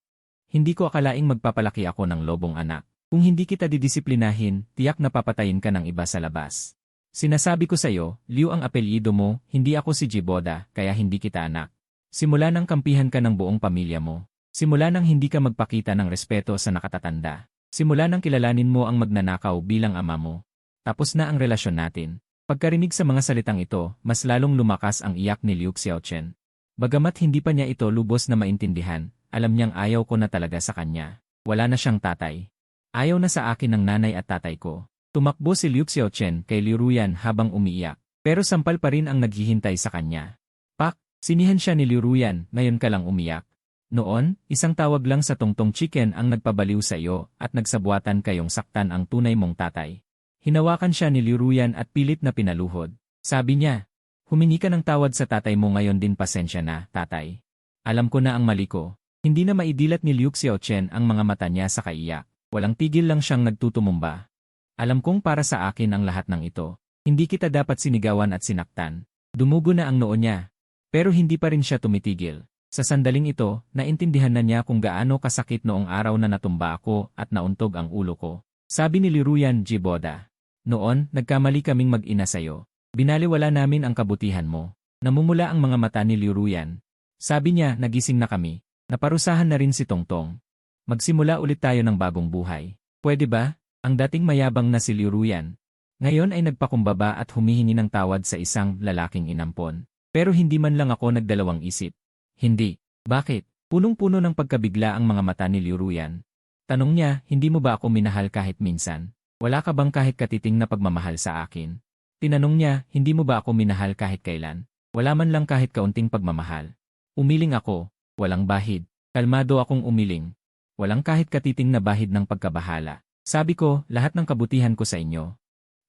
Hindi ko akalaing magpapalaki ako ng lobong anak. Kung hindi kita didisiplinahin, tiyak na papatayin ka ng iba sa labas. Sinasabi ko sa iyo, Liu ang apelyido mo, hindi ako si Jiboda, kaya hindi kita anak. Simula nang kampihan ka ng buong pamilya mo. Simula nang hindi ka magpakita ng respeto sa nakatatanda. Simula nang kilalanin mo ang magnanakaw bilang ama mo. Tapos na ang relasyon natin. Pagkarinig sa mga salitang ito, mas lalong lumakas ang iyak ni Liu Xiaochen. Bagamat hindi pa niya ito lubos na maintindihan, alam niyang ayaw ko na talaga sa kanya. Wala na siyang tatay. Ayaw na sa akin ng nanay at tatay ko. Tumakbo si Liu Xiaochen kay Liu Ruyan habang umiiyak. Pero sampal pa rin ang naghihintay sa kanya. Pak, sinihan siya ni Liu Ruyan, ngayon ka lang umiyak. Noon, isang tawag lang sa tongtong chicken ang nagpabaliw sa iyo at nagsabuatan kayong saktan ang tunay mong tatay. Hinawakan siya ni Liu Ruyan at pilit na pinaluhod. Sabi niya, humingi ka ng tawad sa tatay mo ngayon din pasensya na, tatay. Alam ko na ang mali ko. Hindi na maidilat ni Liu Xiaochen ang mga mata niya sa kaiyak. Walang tigil lang siyang nagtutumumba. Alam kong para sa akin ang lahat ng ito. Hindi kita dapat sinigawan at sinaktan. Dumugo na ang noo niya. Pero hindi pa rin siya tumitigil. Sa sandaling ito, naintindihan na niya kung gaano kasakit noong araw na natumba ako at nauntog ang ulo ko. Sabi ni Liu Ruyan, Jiboda. Noon, nagkamali kaming mag-ina sa'yo. Binaliwala namin ang kabutihan mo. Namumula ang mga mata ni Liu Ruyan. Sabi niya, nagising na kami. Naparusahan na rin si Tongtong. Magsimula ulit tayo ng bagong buhay. Pwede ba? Ang dating mayabang na si Liu Ruyan. Ngayon ay nagpakumbaba at humihingi ng tawad sa isang lalaking inampon. Pero hindi man lang ako nagdalawang isip. Hindi. Bakit? Punong-puno ng pagkabigla ang mga mata ni Liu Ruyan. Tanong niya, hindi mo ba ako minahal kahit minsan? Wala ka bang kahit katiting na pagmamahal sa akin? Tinanong niya, hindi mo ba ako minahal kahit kailan? Wala man lang kahit kaunting pagmamahal. Umiling ako, walang bahid. Kalmado akong umiling. Walang kahit katiting na bahid ng pagkabahala. Sabi ko, lahat ng kabutihan ko sa inyo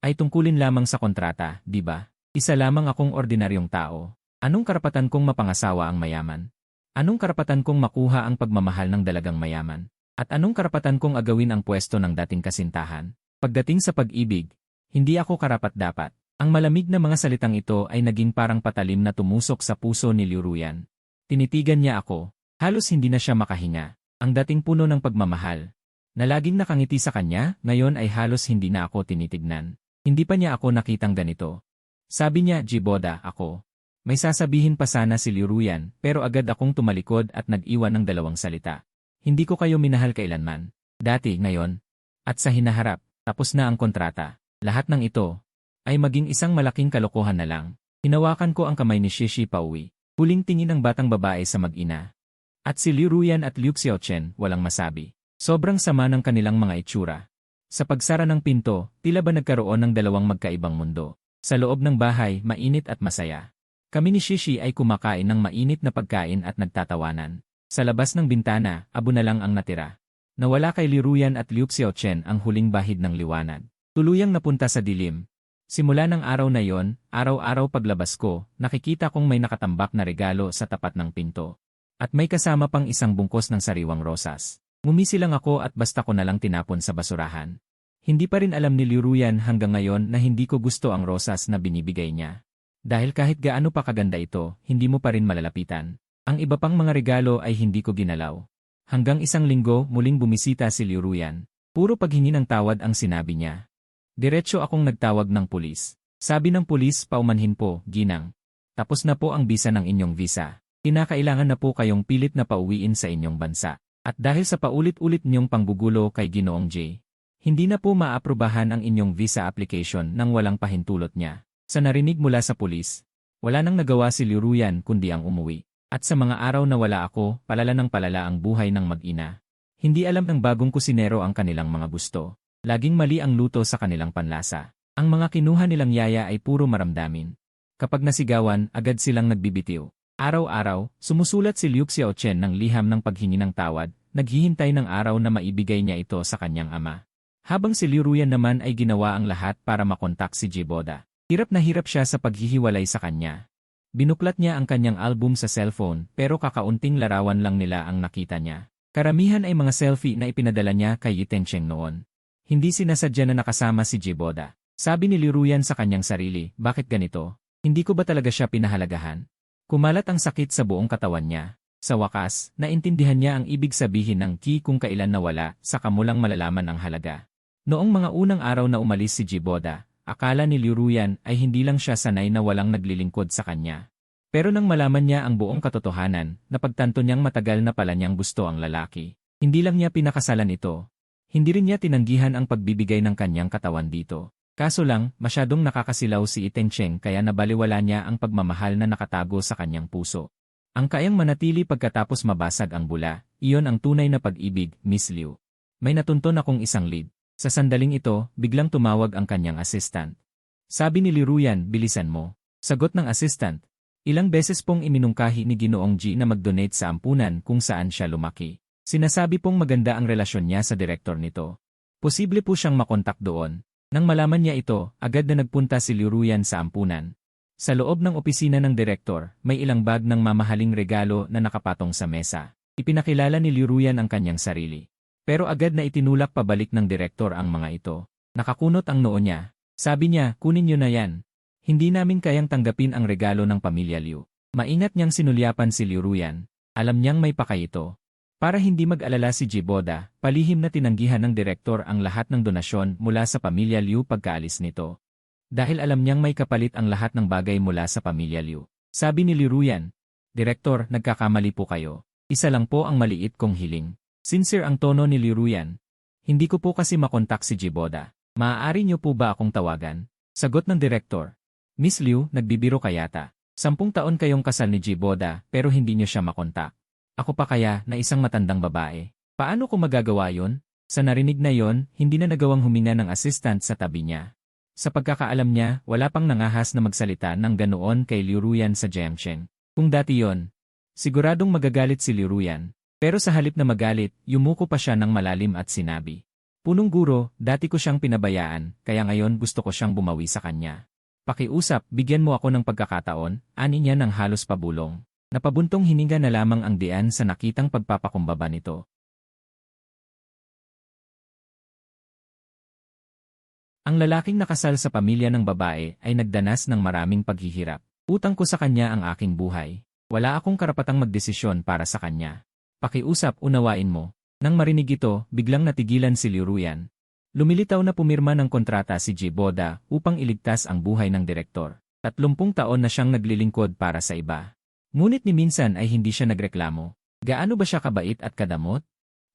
ay tungkulin lamang sa kontrata, di ba? Isa lamang akong ordinaryong tao. Anong karapatan kong mapangasawa ang mayaman? Anong karapatan kong makuha ang pagmamahal ng dalagang mayaman? At anong karapatan kong agawin ang pwesto ng dating kasintahan? Pagdating sa pag-ibig, hindi ako karapat-dapat. Ang malamig na mga salitang ito ay naging parang patalim na tumusok sa puso ni Liu Ruyan. Tinitigan niya ako. Halos hindi na siya makahinga. Ang dating puno ng pagmamahal na laging nakangiti sa kanya, ngayon ay halos hindi na ako tinitignan. Hindi pa niya ako nakitang ganito. Sabi niya, Jiboda, ako. May sasabihin pa sana si Liu Ruyan, pero agad akong tumalikod at nag-iwan ng 2 salita. Hindi ko kayo minahal kailanman. Dati, ngayon. At sa hinaharap, tapos na ang kontrata. Lahat ng ito ay maging isang malaking kalokohan na lang. Hinawakan ko ang kamay ni Shishi pauwi. Huling tingin ng batang babae sa mag-ina. At si Liu Ruyan at Liu Xiaochen walang masabi. Sobrang sama ng kanilang mga itsura. Sa pagsara ng pinto, tila ba nagkaroon ng 2 magkaibang mundo. Sa loob ng bahay, mainit at masaya. Kami ni Shishi ay kumakain ng mainit na pagkain at nagtatawanan. Sa labas ng bintana, abo na lang ang natira. Nawala kay Liu Ruyan at Liu Xiaochen ang huling bahid ng liwanag. Tuluyang napunta sa dilim. Simula ng araw na yon, araw-araw paglabas ko, nakikita kong may nakatambak na regalo sa tapat ng pinto. At may kasama pang isang bungkos ng sariwang rosas. Ngumisi lang ako at basta ko nalang tinapon sa basurahan. Hindi pa rin alam ni Liuruyan hanggang ngayon na hindi ko gusto ang rosas na binibigay niya. Dahil kahit gaano pa kaganda ito, hindi mo pa rin malalapitan. Ang iba pang mga regalo ay hindi ko ginalaw. Hanggang isang linggo muling bumisita si Liuruyan. Puro paghingi ng tawad ang sinabi niya. Diretso akong nagtawag ng pulis. Sabi ng pulis, paumanhin po, ginang. Tapos na po ang bisa ng inyong visa. Kinakailangan na po kayong pilit na pauwiin sa inyong bansa. At dahil sa paulit-ulit niyong panggugulo kay Ginoong J, hindi na po maaprubahan ang inyong visa application nang walang pahintulot niya. Sa narinig mula sa pulis, wala nang nagawa si Liuruyan kundi ang umuwi. At sa mga araw na wala ako, palala ng palala ang buhay ng mag-ina. Hindi alam ng bagong kusinero ang kanilang mga gusto. Laging mali ang luto sa kanilang panlasa. Ang mga kinuha nilang yaya ay puro maramdamin. Kapag nasigawan, agad silang nagbibitiw. Araw-araw, sumusulat si Liu Xiaochen ng liham ng paghingi ng tawad, naghihintay ng araw na maibigay niya ito sa kanyang ama. Habang si Liuruyan naman ay ginawa ang lahat para makontak si Jiboda. Hirap na hirap siya sa paghihiwalay sa kanya. Binuklat niya ang kanyang album sa cellphone pero kakaunting larawan lang nila ang nakita niya. Karamihan ay mga selfie na ipinadala niya kay Yi Tencheng noon. Hindi sinasadya na nakasama si Jiboda. Sabi ni Liuruyan sa kanyang sarili, bakit ganito? Hindi ko ba talaga siya pinahalagahan? Kumalat ang sakit sa buong katawan niya. Sa wakas, naintindihan niya ang ibig sabihin ng Ki kung kailan nawala, saka mo lang malalaman ang halaga. Noong mga unang araw na umalis si Jiboda, akala ni Liuruyan ay hindi lang siya sanay na walang naglilingkod sa kanya. Pero nang malaman niya ang buong katotohanan, napagtanto niyang matagal na pala niyang gusto ang lalaki. Hindi lang niya pinakasalan ito. Hindi rin niya tinanggihan ang pagbibigay ng kanyang katawan dito. Kaso lang, masyadong nakakasilaw si Yi Tencheng kaya nabaliwala niya ang pagmamahal na nakatago sa kanyang puso. Ang kayang manatili pagkatapos mabasag ang bula, iyon ang tunay na pag-ibig, Miss Liu. May natunton akong isang lead. Sa sandaling ito, biglang tumawag ang kanyang assistant. Sabi ni Liuruyan, bilisan mo. Sagot ng assistant. Ilang beses pong iminungkahi ni Ginoong Ji na mag-donate sa ampunan kung saan siya lumaki. Sinasabi pong maganda ang relasyon niya sa direktor nito. Posible po siyang makontak doon. Nang malaman niya ito, agad na nagpunta si Liuruyan sa ampunan. Sa loob ng opisina ng direktor, may ilang bag ng mamahaling regalo na nakapatong sa mesa. Ipinakilala ni Liuruyan ang kanyang sarili. Pero agad na itinulak pabalik ng direktor ang mga ito. Nakakunot ang noo niya. Sabi niya, kunin niyo na yan. Hindi namin kayang tanggapin ang regalo ng pamilya Liu. Maingat niyang sinulyapan si Liuruyan. Alam niyang may pakay ito. Para hindi mag-alala si Jiboda, palihim na tinanggihan ng direktor ang lahat ng donasyon mula sa pamilya Liu pagkaalis nito. Dahil alam niyang may kapalit ang lahat ng bagay mula sa pamilya Liu. Sabi ni Liuruyan, Direktor, nagkakamali po kayo. Isa lang po ang maliit kong hiling. Sincere ang tono ni Liuruyan. Hindi ko po kasi makontak si Jiboda. Maaari niyo po ba akong tawagan? Sagot ng direktor. Miss Liu, nagbibiro ka yata. 10 taon kayong kasal ni Jiboda pero hindi niyo siya makontak. Ako pa kaya na isang matandang babae. Paano ko magagawa yon? Sa narinig na yon, hindi na nagawang huminga ng assistant sa tabi niya. Sa pagkakaalam niya, wala pang nangahas na magsalita ng ganoon kay Liuruyan sa Jiangcheng. Kung dati yon, siguradong magagalit si Liuruyan. Pero sa halip na magalit, yumuko pa siya ng malalim at sinabi. Punong guro, dati ko siyang pinabayaan, kaya ngayon gusto ko siyang bumawi sa kanya. Pakiusap, bigyan mo ako ng pagkakataon, ani niya ng halos pabulong. Napabuntong hininga na lamang ang diyan sa nakitang pagpapakumbaba nito. Ang lalaking nakasal sa pamilya ng babae ay nagdanas ng maraming paghihirap. Utang ko sa kanya ang aking buhay. Wala akong karapatang magdesisyon para sa kanya. Pakiusap, unawain mo. Nang marinig ito, biglang natigilan si Liuruyan. Lumilitaw na pumirma ng kontrata si Jiboda upang iligtas ang buhay ng direktor. 30 taon na siyang naglilingkod para sa iba. Ngunit ni minsan ay hindi siya nagreklamo. Gaano ba siya kabait at kadamot?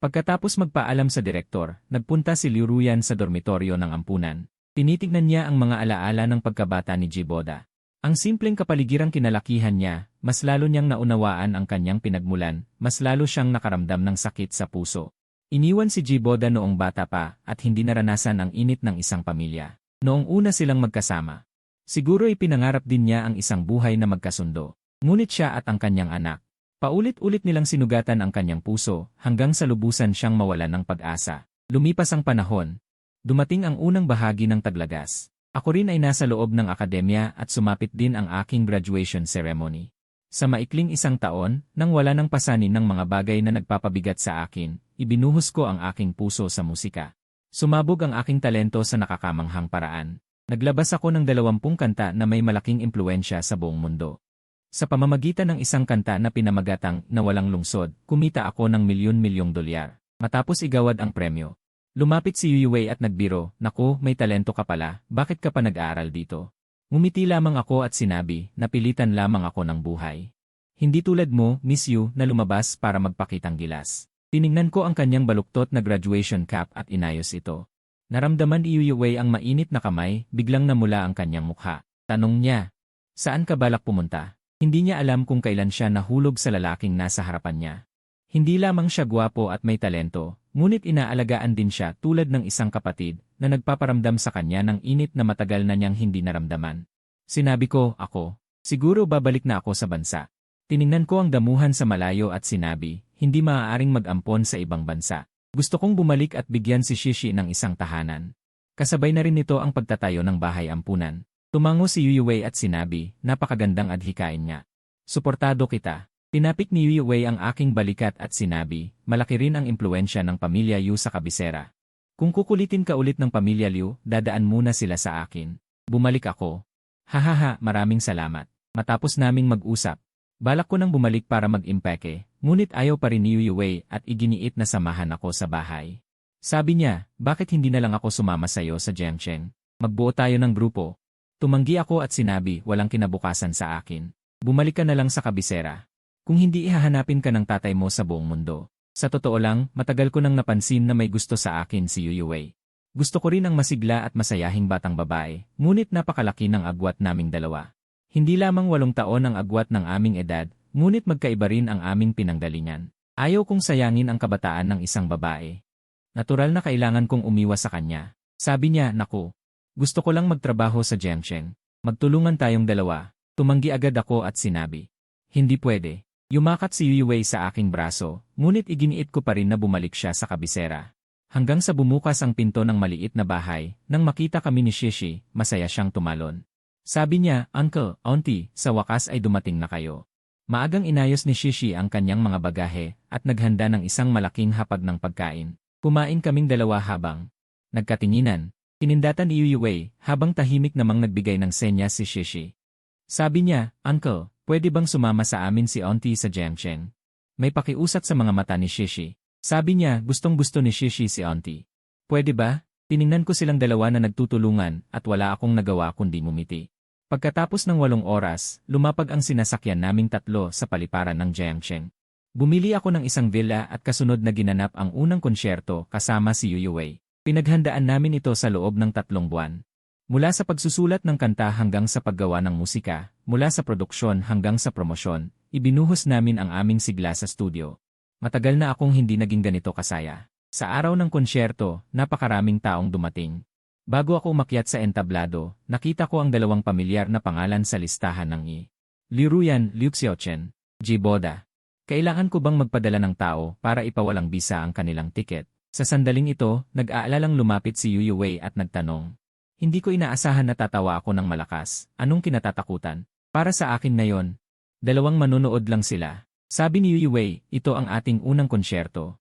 Pagkatapos magpaalam sa direktor, nagpunta si Liuruyan sa dormitoryo ng ampunan. Tinitignan niya ang mga alaala ng pagkabata ni Jiboda. Ang simpleng kapaligirang kinalakihan niya, mas lalo niyang naunawaan ang kanyang pinagmulan, mas lalo siyang nakaramdam ng sakit sa puso. Iniwan si Jiboda noong bata pa at hindi naranasan ang init ng isang pamilya. Noong una silang magkasama. Siguro ipinangarap din niya ang isang buhay na magkasundo. Ngunit siya at ang kanyang anak, paulit-ulit nilang sinugatan ang kanyang puso hanggang sa lubusan siyang mawalan ng pag-asa. Lumipas ang panahon. Dumating ang unang bahagi ng taglagas. Ako rin ay nasa loob ng akademya at sumapit din ang aking graduation ceremony. Sa maikling isang taon, nang wala ng pasanin ng mga bagay na nagpapabigat sa akin, ibinuhos ko ang aking puso sa musika. Sumabog ang aking talento sa nakakamanghang paraan. Naglabas ako ng 20 kanta na may malaking impluensya sa buong mundo. Sa pamamagitan ng isang kanta na pinamagatang na walang lungsod, kumita ako ng milyon-milyong dolyar. Matapos igawad ang premyo, lumapit si Yu Wei at nagbiro, "Naku, may talento ka pala, bakit ka pa nag-aaral dito?" Ngumiti lamang ako at sinabi, "Napilitan lamang ako ng buhay. Hindi tulad mo, Miss Yu, na lumabas para magpakitang gilas." Tiningnan ko ang kanyang baluktot na graduation cap at inayos ito. Naramdaman ni Yu Wei ang mainit na kamay, biglang namula ang kanyang mukha. Tanong niya, "Saan ka balak pumunta?" Hindi niya alam kung kailan siya nahulog sa lalaking nasa harapan niya. Hindi lamang siya gwapo at may talento, ngunit inaalagaan din siya tulad ng isang kapatid na nagpaparamdam sa kanya ng init na matagal na niyang hindi naramdaman. Sinabi ko, "Ako, siguro babalik na ako sa bansa." Tiningnan ko ang damuhan sa malayo at sinabi, "Hindi maaaring mag-ampon sa ibang bansa. Gusto kong bumalik at bigyan si Shishi ng isang tahanan." Kasabay na rin nito ang pagtatayo ng bahay ampunan. Tumango si Yu Wei at sinabi, "Napakagandang adhikain niya. Suportado kita." Tinapik ni Yu Wei ang aking balikat at sinabi, "Malaki rin ang impluensya ng pamilya Liu sa kabisera. Kung kukulitin ka ulit ng pamilya Liu, dadaan muna sila sa akin." Bumalik ako. "Hahaha, maraming salamat." Matapos naming mag-usap, balak ko nang bumalik para mag-impeke, ngunit ayaw pa rin ni Yu Wei at iginiit na samahan ako sa bahay. Sabi niya, "Bakit hindi na lang ako sumama sa'yo sa Jiangcheng? Magbuo tayo ng grupo." Tumanggi ako at sinabi, "Walang kinabukasan sa akin. Bumalik ka na lang sa kabisera. Kung hindi ihahanapin ka ng tatay mo sa buong mundo." Sa totoo lang, matagal ko nang napansin na may gusto sa akin si Yu Wei. Gusto ko rin ang masigla at masayahing batang babae, ngunit napakalaki ng agwat naming dalawa. Hindi lamang 8 taon ang agwat ng aming edad, ngunit magkaiba rin ang aming pinanggalingan. Ayaw kong sayangin ang kabataan ng isang babae. Natural na kailangan kong umiwas sa kanya. Sabi niya, "Naku, gusto ko lang magtrabaho sa Jiangcheng. Magtulungan tayong dalawa." Tumanggi agad ako at sinabi, "Hindi pwede." Yumakap si Yu Wei sa aking braso, ngunit iginiit ko pa rin na bumalik siya sa kabisera. Hanggang sa bumukas ang pinto ng maliit na bahay, nang makita kami ni Shishi, masaya siyang tumalon. Sabi niya, "Uncle, Auntie, sa wakas ay dumating na kayo." Maagang inayos ni Shishi ang kanyang mga bagahe at naghanda ng isang malaking hapag ng pagkain. Kumain kaming dalawa habang nagkatinginan. Tinindatan ni Yu Wei habang tahimik namang nagbigay ng senyas si Shishi. Sabi niya, "Uncle, pwede bang sumama sa amin si Auntie sa Jiangcheng?" May pakiusap sa mga mata ni Shishi. Sabi niya, gustong-gusto ni Shishi si Auntie. "Pwede ba?" Tiningnan ko silang dalawa na nagtutulungan at wala akong nagawa kundi ngumiti. Pagkatapos ng 8 oras, lumapag ang sinasakyan naming 3 sa paliparan ng Jiangcheng. Bumili ako ng isang villa at kasunod na ginanap ang unang konsyerto kasama si Yu Wei. Pinaghandaan namin ito sa loob ng 3 buwan. Mula sa pagsusulat ng kanta hanggang sa paggawa ng musika, mula sa produksyon hanggang sa promosyon, ibinuhos namin ang aming sigla sa studio. Matagal na akong hindi naging ganito kasaya. Sa araw ng konsyerto, napakaraming taong dumating. Bago ako umakyat sa entablado, nakita ko ang 2 pamilyar na pangalan sa listahan ng Liu Ruyan, Liu Xiaochen, Ji Boda. Kailangan ko bang magpadala ng tao para ipawalang bisa ang kanilang tiket? Sa sandaling ito, nag-aalalang lumapit si Yu Wei at nagtanong. Hindi ko inaasahan na tatawa ako ng malakas. Anong kinatatakutan? Para sa akin ngayon, 2 manonood lang sila. Sabi ni Yu Wei, "Ito ang ating unang konsyerto.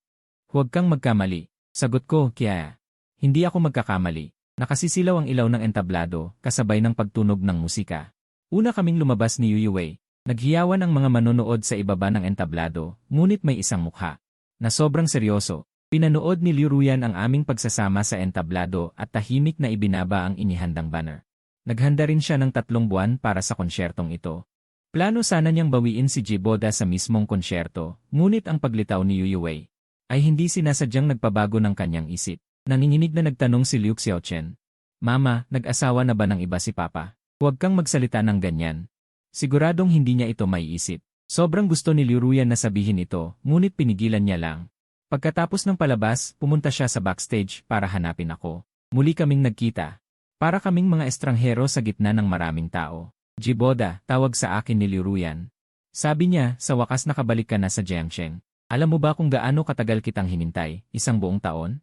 Huwag kang magkamali." Sagot ko, "Kaya." Hindi ako magkakamali. Nakasisilaw ang ilaw ng entablado, kasabay ng pagtunog ng musika. Una kaming lumabas ni Yu Wei. Naghiyawan ang mga manonood sa ibaba ng entablado, ngunit may isang mukha na sobrang seryoso. Pinanood ni Liu Ruyan ang aming pagsasama sa entablado at tahimik na ibinaba ang inihandang banner. Naghanda rin siya ng 3 buwan para sa konsyertong ito. Plano sana niyang bawiin si Ji Boda sa mismong konsyerto, ngunit ang paglitaw ni Yu Wei ay hindi sinasadyang nagpabago ng kanyang isip. Nanginginig na nagtanong si Liu Xiaochen, "Mama, nag-asawa na ba ng iba si Papa? Huwag kang magsalita ng ganyan." Siguradong hindi niya ito maiisip. Sobrang gusto ni Liu Ruyan na sabihin ito, ngunit pinigilan niya lang. Pagkatapos ng palabas, pumunta siya sa backstage para hanapin ako. Muli kaming nagkita. Para kaming mga estranghero sa gitna ng maraming tao. "Ji Boda," tawag sa akin ni Liu Ruyan. Sabi niya, "Sa wakas nakabalik ka na sa Jiangcheng. Alam mo ba kung gaano katagal kitang hinintay? 1 buong taon?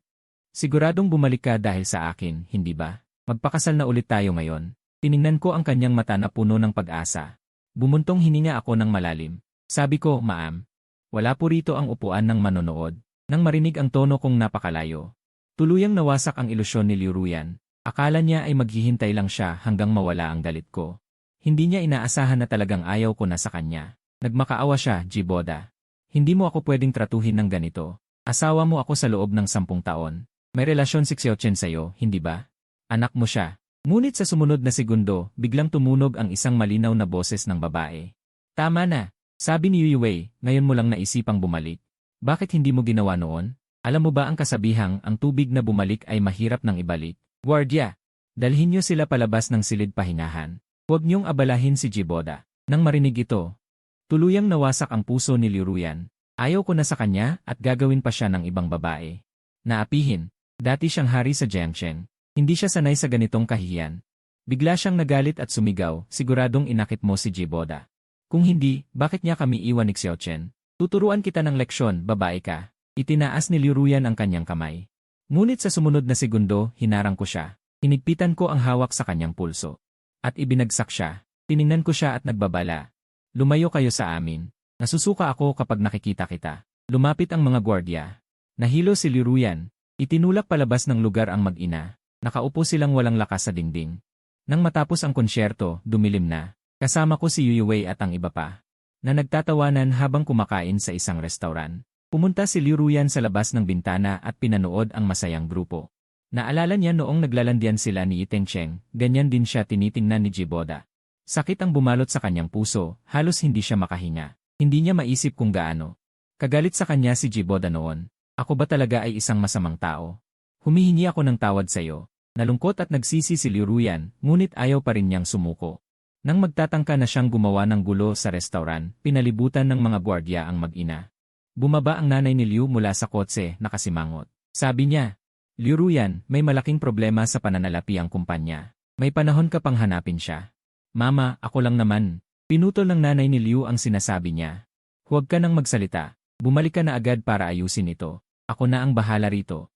Siguradong bumalik ka dahil sa akin, hindi ba? Magpakasal na ulit tayo ngayon." Tiningnan ko ang kanyang mata na puno ng pag-asa. Bumuntong hininga ako ng malalim. Sabi ko, "Ma'am, wala po rito ang upuan ng manonood." Nang marinig ang tono kong napakalayo, tuluyang nawasak ang ilusyon ni Liu Ruyan. Akala niya ay maghihintay lang siya hanggang mawala ang galit ko. Hindi niya inaasahan na talagang ayaw ko na sa kanya. Nagmakaawa siya, Jiboda. Hindi mo ako pwedeng tratuhin ng ganito. Asawa mo ako sa loob ng 10 taon. May relasyon si Xiaochen sa'yo, hindi ba? Anak mo siya. Ngunit sa sumunod na segundo, biglang tumunog ang isang malinaw na boses ng babae. Tama na, sabi ni Yuwei, ngayon mo lang naisipang bumalik. Bakit hindi mo ginawa noon? Alam mo ba ang kasabihang ang tubig na bumalik ay mahirap nang ibalik? Guardia, dalhin niyo sila palabas ng silid pahingahan. Huwag niyong abalahin si Jiboda. Nang marinig ito, tuluyang nawasak ang puso ni Liu Ruyan. Ayaw ko na sa kanya at gagawin pa siya ng ibang babae. Naapihin, dati siyang hari sa Jiangchen. Hindi siya sanay sa ganitong kahihiyan. Bigla siyang nagalit at sumigaw, siguradong inakit mo si Jiboda. Kung hindi, bakit niya kami iwan ni Xiaochen? Tuturuan kita ng leksyon, babae ka. Itinaas ni Liu Ruyan ang kanyang kamay. Ngunit sa sumunod na segundo, hinarang ko siya. Hinigpitan ko ang hawak sa kanyang pulso. At ibinagsak siya. Tiningnan ko siya at nagbabala. Lumayo kayo sa amin. Nasusuka ako kapag nakikita kita. Lumapit ang mga gwardiya. Nahilo si Liu Ruyan. Itinulak palabas ng lugar ang mag-ina. Nakaupo silang walang lakas sa dingding. Nang matapos ang konsyerto, dumilim na. Kasama ko si Yuwei at ang iba pa, na nagtatawanan habang kumakain sa isang restaurant. Pumunta si Liu Ruyan sa labas ng bintana at pinanood ang masayang grupo. Naalala niya noong naglalandian sila ni Iteng Cheng, ganyan din siya tinitingnan ni Jiboda. Sakit ang bumalot sa kanyang puso, halos hindi siya makahinga. Hindi niya maisip kung gaano kagalit sa kanya si Jiboda noon. Ako ba talaga ay isang masamang tao? Humihingi ako ng tawad sa iyo. Nalungkot at nagsisi si Liu Ruyan, ngunit ayaw pa rin niyang sumuko. Nang magtatangka na siyang gumawa ng gulo sa restaurant, pinalibutan ng mga gwardiya ang mag-ina. Bumaba ang nanay ni Liu mula sa kotse, nakasimangot. Sabi niya, Liu Ruyan, may malaking problema sa pananalapi ang kumpanya. May panahon ka pang hanapin siya. Mama, ako lang naman. Pinutol ng nanay ni Liu ang sinasabi niya. Huwag ka nang magsalita. Bumalik ka na agad para ayusin ito. Ako na ang bahala rito.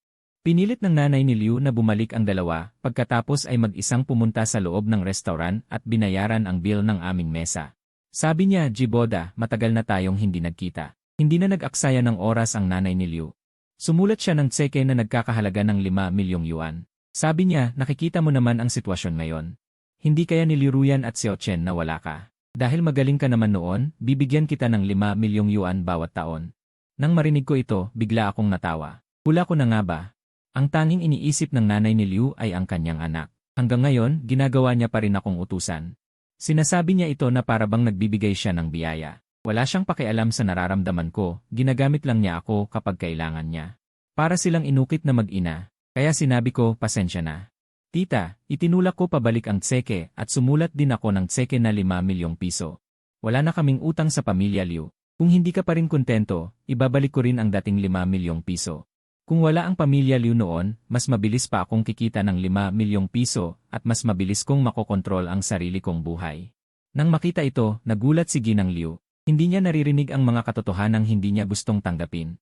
Pinilit ng nanay ni Liu na bumalik ang dalawa, pagkatapos ay mag-isang pumunta sa loob ng restaurant at binayaran ang bill ng aming mesa. Sabi niya, Jiboda, matagal na tayong hindi nagkita. Hindi na nag-aksaya ng oras ang nanay ni Liu. Sumulat siya ng tseke na nagkakahalaga ng 5 milyong yuan. Sabi niya, nakikita mo naman ang sitwasyon ngayon. Hindi kaya ni Liu Ruyan at Xiaochen na wala ka. Dahil magaling ka naman noon, bibigyan kita ng 5 milyong yuan bawat taon. Nang marinig ko ito, bigla akong natawa. Hula ko na nga ba? Ang tanging iniisip ng nanay ni Liu ay ang kanyang anak. Hanggang ngayon, ginagawa niya pa rin akong utusan. Sinasabi niya ito na parabang nagbibigay siya ng biyaya. Wala siyang pakialam sa nararamdaman ko, ginagamit lang niya ako kapag kailangan niya. Para silang inukit na mag-ina, kaya sinabi ko, pasensya na. Tita, itinulak ko pabalik ang tseke at sumulat din ako ng tseke na 5 milyong piso. Wala na kaming utang sa pamilya Liu. Kung hindi ka pa rin kontento, ibabalik ko rin ang dating 5 milyong piso. Kung wala ang pamilya Liu noon, mas mabilis pa akong kikita ng 5 milyong piso at mas mabilis kong makokontrol ang sarili kong buhay. Nang makita ito, nagulat si Ginang Liu. Hindi niya naririnig ang mga katotohanang hindi niya gustong tanggapin.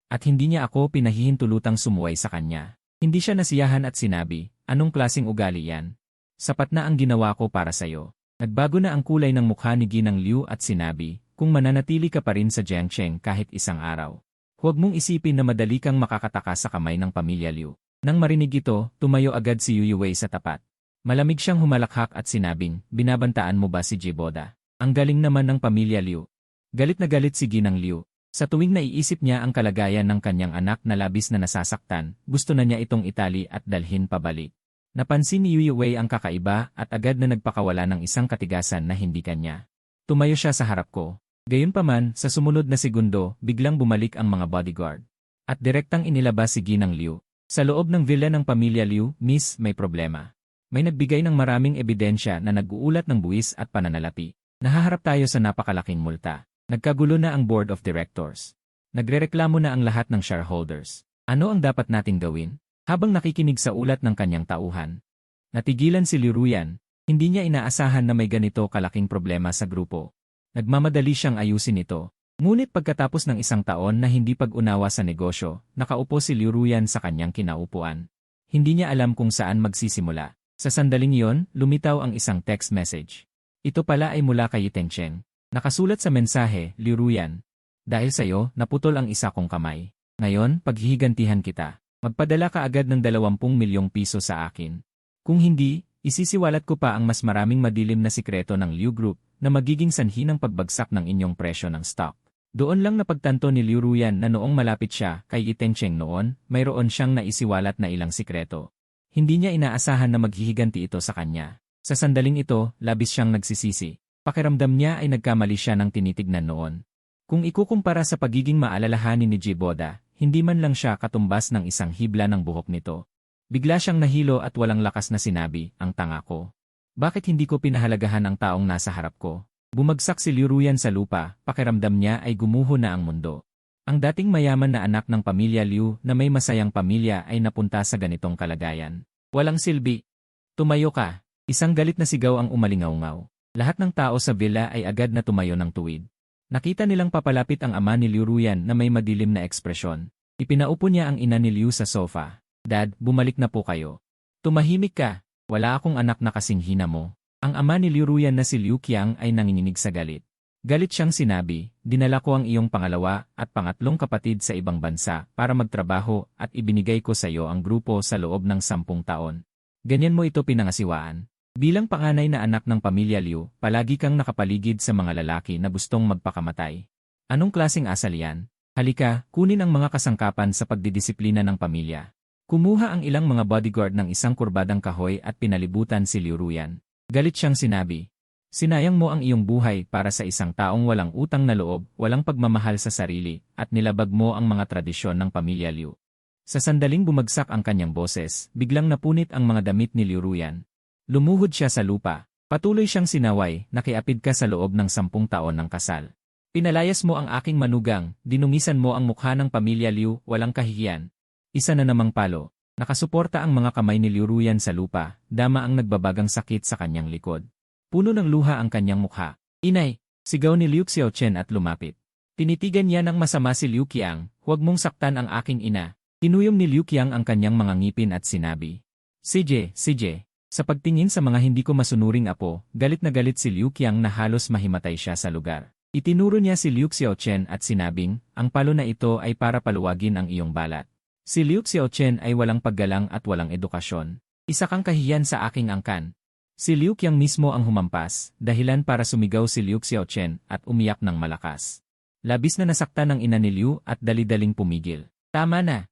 At hindi niya ako pinahihintulutang sumuway sa kanya. Hindi siya nasiyahan at sinabi, anong klaseng ugali yan? Sapat na ang ginawa ko para sa'yo. Nagbago na ang kulay ng mukha ni Ginang Liu at sinabi, kung mananatili ka pa rin sa Jiangchen kahit isang araw. Huwag mong isipin na madali kang makakataka sa kamay ng pamilya Liu. Nang marinig ito, tumayo agad si Yuwei sa tapat. Malamig siyang humalakhak at sinabing, binabantaan mo ba si Jiboda? Ang galing naman ng pamilya Liu. Galit na galit si Ginang Liu. Sa tuwing naiisip niya ang kalagayan ng kanyang anak na labis na nasasaktan, gusto na niya itong itali at dalhin pabalik. Napansin ni Yuwei ang kakaiba at agad na nagpakawala ng isang katigasan na hindi kanya. Tumayo siya sa harap ko. Gayunpaman, sa sumunod na segundo, biglang bumalik ang mga bodyguard. At direktang inilabas si Ginang Liu. Sa loob ng villa ng pamilya Liu, Miss, may problema. May nagbigay ng maraming ebidensya na nag-uulat ng buwis at pananalapi. Nahaharap tayo sa napakalaking multa. Nagkagulo na ang board of directors. Nagrereklamo na ang lahat ng shareholders. Ano ang dapat nating gawin? Habang nakikinig sa ulat ng kanyang tauhan, natigilan si Liu Ruyan. Hindi niya inaasahan na may ganito kalaking problema sa grupo. Nagmamadali siyang ayusin ito. Ngunit pagkatapos ng isang taon na hindi pag-unawa sa negosyo, nakaupo si Liu Ruyan sa kanyang kinaupuan. Hindi niya alam kung saan magsisimula. Sa sandaling iyon, lumitaw ang isang text message. Ito pala ay mula kay Tencheng. Nakasulat sa mensahe, Liu Ruyan. Dahil sa'yo, naputol ang isa kong kamay. Ngayon, paghihigantihan kita. Magpadala ka agad ng 20 milyong piso sa akin. Kung hindi, isisiwalat ko pa ang mas maraming madilim na sikreto ng Liu Group na magiging sanhi ng pagbagsak ng inyong presyo ng stock. Doon lang napagtanto ni Liu Ruyan na noong malapit siya kay Tencheng noon, mayroon siyang naisiwalat na ilang sikreto. Hindi niya inaasahan na maghihiganti ito sa kanya. Sa sandaling ito, labis siyang nagsisisi. Pakiramdam niya ay nagkamali siya ng tinitignan noon. Kung ikukumpara sa pagiging maalalahanin ni Jiboda, hindi man lang siya katumbas ng isang hibla ng buhok nito. Bigla siyang nahilo at walang lakas na sinabi, ang tanga ko. Bakit hindi ko pinahalagahan ang taong nasa harap ko? Bumagsak si Liu Ruyan sa lupa, pakiramdam niya ay gumuho na ang mundo. Ang dating mayaman na anak ng pamilya Liu na may masayang pamilya ay napunta sa ganitong kalagayan. Walang silbi. Tumayo ka. Isang galit na sigaw ang umalingaw-ngaw. Lahat ng tao sa villa ay agad na tumayo ng tuwid. Nakita nilang papalapit ang ama ni Liu Ruyan na may madilim na ekspresyon. Ipinaupo niya ang ina ni Liu sa sofa. Dad, bumalik na po kayo. Tumahimik ka. Wala akong anak na kasing hina mo. Ang ama ni Liu Ruyan na si Liu Qiang ay nanginginig sa galit. Galit siyang sinabi, dinala ko ang iyong pangalawa at pangatlong kapatid sa ibang bansa para magtrabaho at ibinigay ko sa iyo ang grupo sa loob ng 10 taon. Ganyan mo ito pinangasiwaan. Bilang panganay na anak ng pamilya Liu, palagi kang nakapaligid sa mga lalaki na gustong magpakamatay. Anong klaseng asal yan? Halika, kunin ang mga kasangkapan sa pagdidisiplina ng pamilya. Kumuha ang ilang mga bodyguard ng isang kurbadang kahoy at pinalibutan si Liu Ruyan. Galit siyang sinabi, sinayang mo ang iyong buhay para sa isang taong walang utang na loob, walang pagmamahal sa sarili, at nilabag mo ang mga tradisyon ng pamilya Liu. Sa sandaling bumagsak ang kanyang boses, biglang napunit ang mga damit ni Liu Ruyan. Lumuhod siya sa lupa. Patuloy siyang sinaway, nakiapid ka sa loob ng 10 taon ng kasal. Pinalayas mo ang aking manugang, dinumisan mo ang mukha ng pamilya Liu, walang kahihiyan. Isa na namang palo. Nakasuporta ang mga kamay ni Liu Ruyan sa lupa, dama ang nagbabagang sakit sa kanyang likod. Puno ng luha ang kanyang mukha. Inay! Sigaw ni Liu Xiaochen at lumapit. Tinitigan niya ng masama si Liu Qiang, huwag mong saktan ang aking ina. Tinuyom ni Liu Qiang ang kanyang mga ngipin at sinabi, CJ. Sa pagtingin sa mga hindi ko masunuring apo, galit na galit si Liu Qiang na halos mahimatay siya sa lugar. Itinuro niya si Liu Xiaochen at sinabing, ang palo na ito ay para paluwagin ang iyong balat. Si Liu Xiaochen ay walang paggalang at walang edukasyon. Isa kang kahiyan sa aking angkan. Si Liu Qiang mismo ang humampas, dahilan para sumigaw si Liu Xiaochen at umiyak ng malakas. Labis na nasaktan ng ina ni Liu at dali-daling pumigil. Tama na.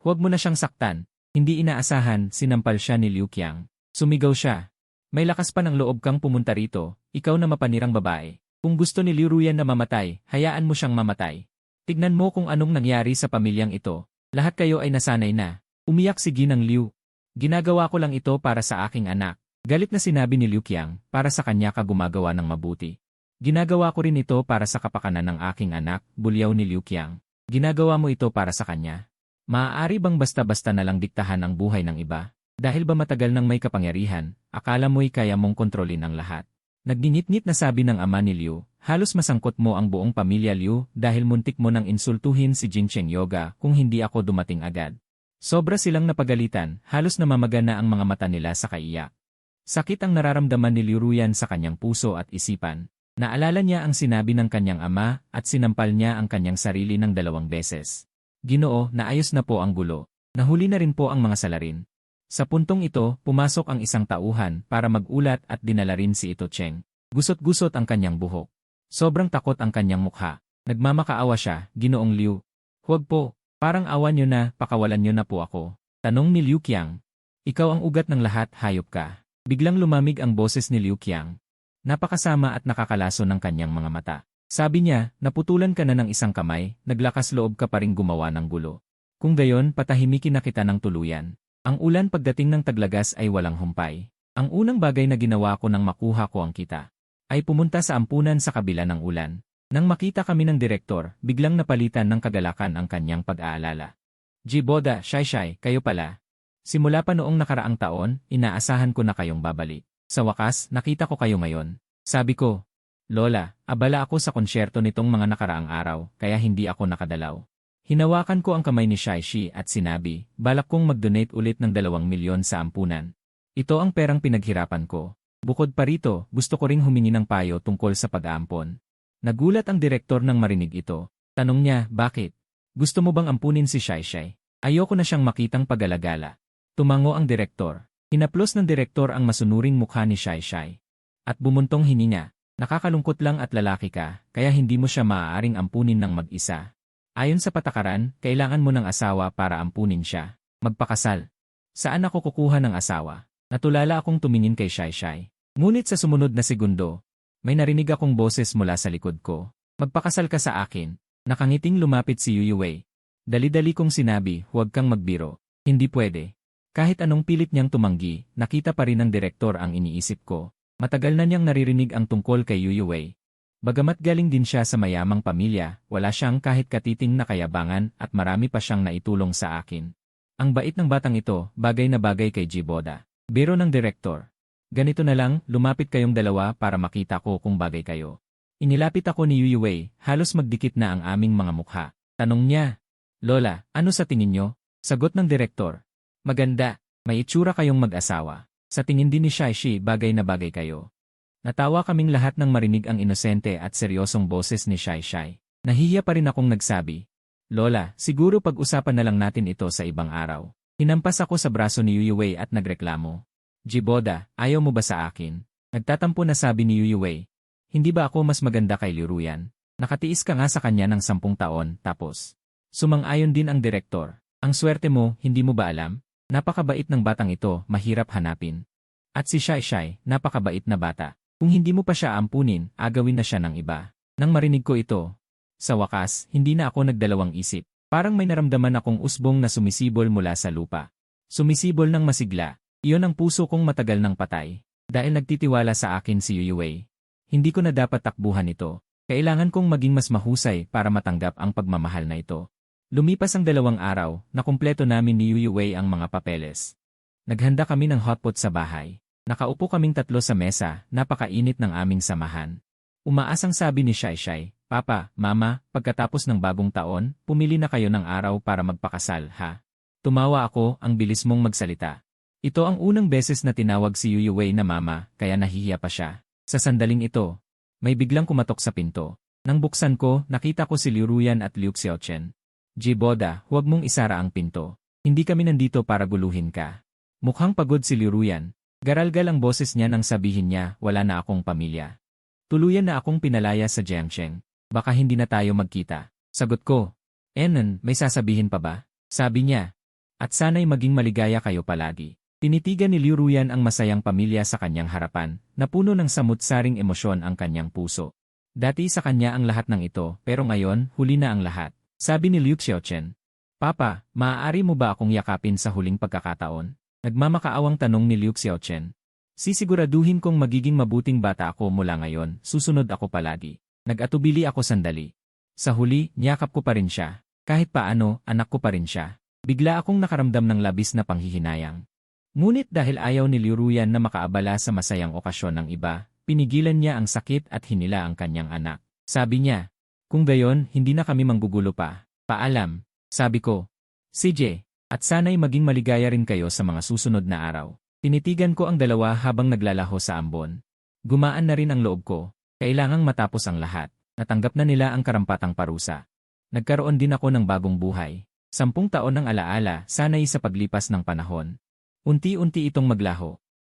Huwag mo na siyang saktan. Hindi inaasahan, sinampal siya ni Liu Qiang. Sumigaw siya. May lakas pa ng loob kang pumunta rito, ikaw na mapanirang babae. Kung gusto ni Liu Ruyan na mamatay, hayaan mo siyang mamatay. Tignan mo kung anong nangyari sa pamilyang ito. Lahat kayo ay nasanay na. Umiyak si Ginang Liu. Ginagawa ko lang ito para sa aking anak. Galit na sinabi ni Liu Qiang, para sa kanya ka gumagawa ng mabuti. Ginagawa ko rin ito para sa kapakanan ng aking anak, bulyaw ni Liu Qiang. Ginagawa mo ito para sa kanya. Maaari bang basta-basta na lang diktahan ang buhay ng iba? Dahil ba matagal nang may kapangyarihan, akala mo'y kaya mong kontrolin ang lahat. Nagninit-nit na sabi ng ama ni Liu, halos masangkot mo ang buong pamilya Liu dahil muntik mo nang insultuhin si Jincheng Yoga kung hindi ako dumating agad. Sobra silang napagalitan, halos namamaga na ang mga mata nila sa kaiyak. Sakit ang nararamdaman ni Liu Ruyan sa kanyang puso at isipan. Naalala niya ang sinabi ng kanyang ama at sinampal niya ang kanyang sarili ng 2 beses. Ginoo, naayos na po ang gulo. Nahuli na rin po ang mga salarin. Sa puntong ito, pumasok ang isang tauhan para mag-ulat at dinala rin si Ito Cheng. Gusot-gusot ang kanyang buhok. Sobrang takot ang kanyang mukha. Nagmamakaawa siya, Ginoong Liu. Huwag po, parang awa niyo na, pakawalan niyo na po ako. Tanong ni Liu Qiang. Ikaw ang ugat ng lahat, hayop ka. Biglang lumamig ang boses ni Liu Qiang. Napakasama at nakakalaso ng kanyang mga mata. Sabi niya, naputulan ka na ng isang kamay, naglakas loob ka pa ring gumawa ng gulo. Kung gayon, patahimikin na kita ng tuluyan. Ang ulan pagdating ng taglagas ay walang humpay. Ang unang bagay na ginawa ko nang makuha ko ang kita, ay pumunta sa ampunan sa kabila ng ulan. Nang makita kami ng direktor, biglang napalitan ng kagalakan ang kanyang pag-aalala. Jiboda, Shai, kayo pala. Simula pa noong nakaraang taon, inaasahan ko na kayong babalik. Sa wakas, nakita ko kayo ngayon. Sabi ko, Lola, abala ako sa konsyerto nitong mga nakaraang araw, kaya hindi ako nakadalaw. Hinawakan ko ang kamay ni Shai at sinabi, balak kong mag-donate ulit ng 2 milyon sa ampunan. Ito ang perang pinaghirapan ko. Bukod pa rito, gusto ko ring humingi ng payo tungkol sa pag-aampon. Nagulat ang direktor nang marinig ito. Tanong niya, bakit? Gusto mo bang ampunin si Shaishai? Ayoko na siyang makitang pag-alagala. Tumango ang direktor. Hinaplos ng direktor ang masunuring mukha ni Shaishai. At bumuntong hininga. Nakakalungkot lang at lalaki ka, kaya hindi mo siya maaaring ampunin ng mag-isa. Ayon sa patakaran, kailangan mo ng asawa para ampunin siya. Magpakasal. Saan ako kukuha ng asawa? Natulala akong tumingin kay Shaishai. Ngunit sa sumunod na segundo, may narinig akong boses mula sa likod ko. Magpakasal ka sa akin. Nakangiting lumapit si Yuyuwei. Dali-dali kong sinabi, huwag kang magbiro. Hindi pwede. Kahit anong pilit niyang tumanggi, nakita pa rin ng direktor ang iniisip ko. Matagal na niyang naririnig ang tungkol kay Yuyuwei. Bagamat galing din siya sa mayamang pamilya, wala siyang kahit katiting na kayabangan at marami pa siyang naitulong sa akin. Ang bait ng batang ito, bagay na bagay kay Jiboda. Biro ng direktor. Ganito na lang, lumapit kayong dalawa para makita ko kung bagay kayo. Inilapit ako ni Yuyuwei, halos magdikit na ang aming mga mukha. Tanong niya, Lola, ano sa tingin niyo? Sagot ng direktor. Maganda, may itsura kayong mag-asawa. Sa tingin din ni Shaishi, bagay na bagay kayo. Natawa kaming lahat nang marinig ang inosente at seryosong boses ni Shaishai. Nahihiya pa rin akong nagsabi, Lola, siguro pag-usapan na lang natin ito sa ibang araw. Hinampas ako sa braso ni Yuyuwei at nagreklamo. Jiboda, ayaw mo ba sa akin? Nagtatampo na sabi ni Yuyuwei. Hindi ba ako mas maganda kay Liuruyan? Nakatiis ka nga sa kanya ng 10 taon, tapos. Sumang-ayon din ang direktor. Ang swerte mo, hindi mo ba alam? Napakabait ng batang ito, mahirap hanapin. At si Shaishai, napakabait na bata. Kung hindi mo pa siya ampunin, agawin na siya ng iba. Nang marinig ko ito, sa wakas, hindi na ako nagdalawang isip. Parang may naramdaman akong usbong na sumisibol mula sa lupa. Sumisibol ng masigla. Iyon ang puso kong matagal ng patay. Dahil nagtitiwala sa akin si Yuyuwei. Hindi ko na dapat takbuhan ito. Kailangan kong maging mas mahusay para matanggap ang pagmamahal na ito. Lumipas ang 2 araw, na kumpleto namin ni Yuyuwei ang mga papeles. Naghanda kami ng hotpot sa bahay. Nakaupo kaming 3 sa mesa, napakainit ng aming samahan. Umaasang sabi ni Shaishai, Papa, Mama, pagkatapos ng bagong taon, pumili na kayo ng araw para magpakasal, ha? Tumawa ako, ang bilis mong magsalita. Ito ang unang beses na tinawag si Yuyuwei na Mama, kaya nahihiya pa siya. Sa sandaling ito, may biglang kumatok sa pinto. Nang buksan ko, nakita ko si Liuruyan at Liu Xiaochen. Jiboda, huwag mong isara ang pinto. Hindi kami nandito para guluhin ka. Mukhang pagod si Liuruyan. Garalgal ang boses niya nang sabihin niya, wala na akong pamilya. Tuluyan na akong pinalaya sa Jiangsheng. Baka hindi na tayo magkita. Sagot ko. Enan, may sasabihin pa ba? Sabi niya. At sana'y maging maligaya kayo palagi. Tinitigan ni Liuruyan ang masayang pamilya sa kanyang harapan, na puno ng samut-saring emosyon ang kanyang puso. Dati sa kanya ang lahat ng ito, pero ngayon, huli na ang lahat. Sabi ni Liu Xiaochen. Papa, maaari mo ba akong yakapin sa huling pagkakataon? Nagmamakaawang tanong ni Liu Xiaochen. Sisiguraduhin kong magiging mabuting bata ako mula ngayon, susunod ako palagi. Nag-atubili ako sandali. Sa huli, niyakap ko pa rin siya. Kahit paano, anak ko pa rin siya. Bigla akong nakaramdam ng labis na panghihinayang. Ngunit dahil ayaw ni Liuruyan na makaabala sa masayang okasyon ng iba, pinigilan niya ang sakit at hinila ang kanyang anak. Sabi niya, kung gayon, hindi na kami manggugulo pa. Paalam, sabi ko. CJ, at sana'y maging maligaya rin kayo sa mga susunod na araw. Tinitigan ko ang dalawa habang naglalaho sa ambon. Gumaan na rin ang loob ko. Kailangang matapos ang lahat. Natanggap na nila ang karampatang parusa. Nagkaroon din ako ng bagong buhay. 10 taon ng alaala, sana'y sa paglipas ng panahon. Unti-unti itong maglaho.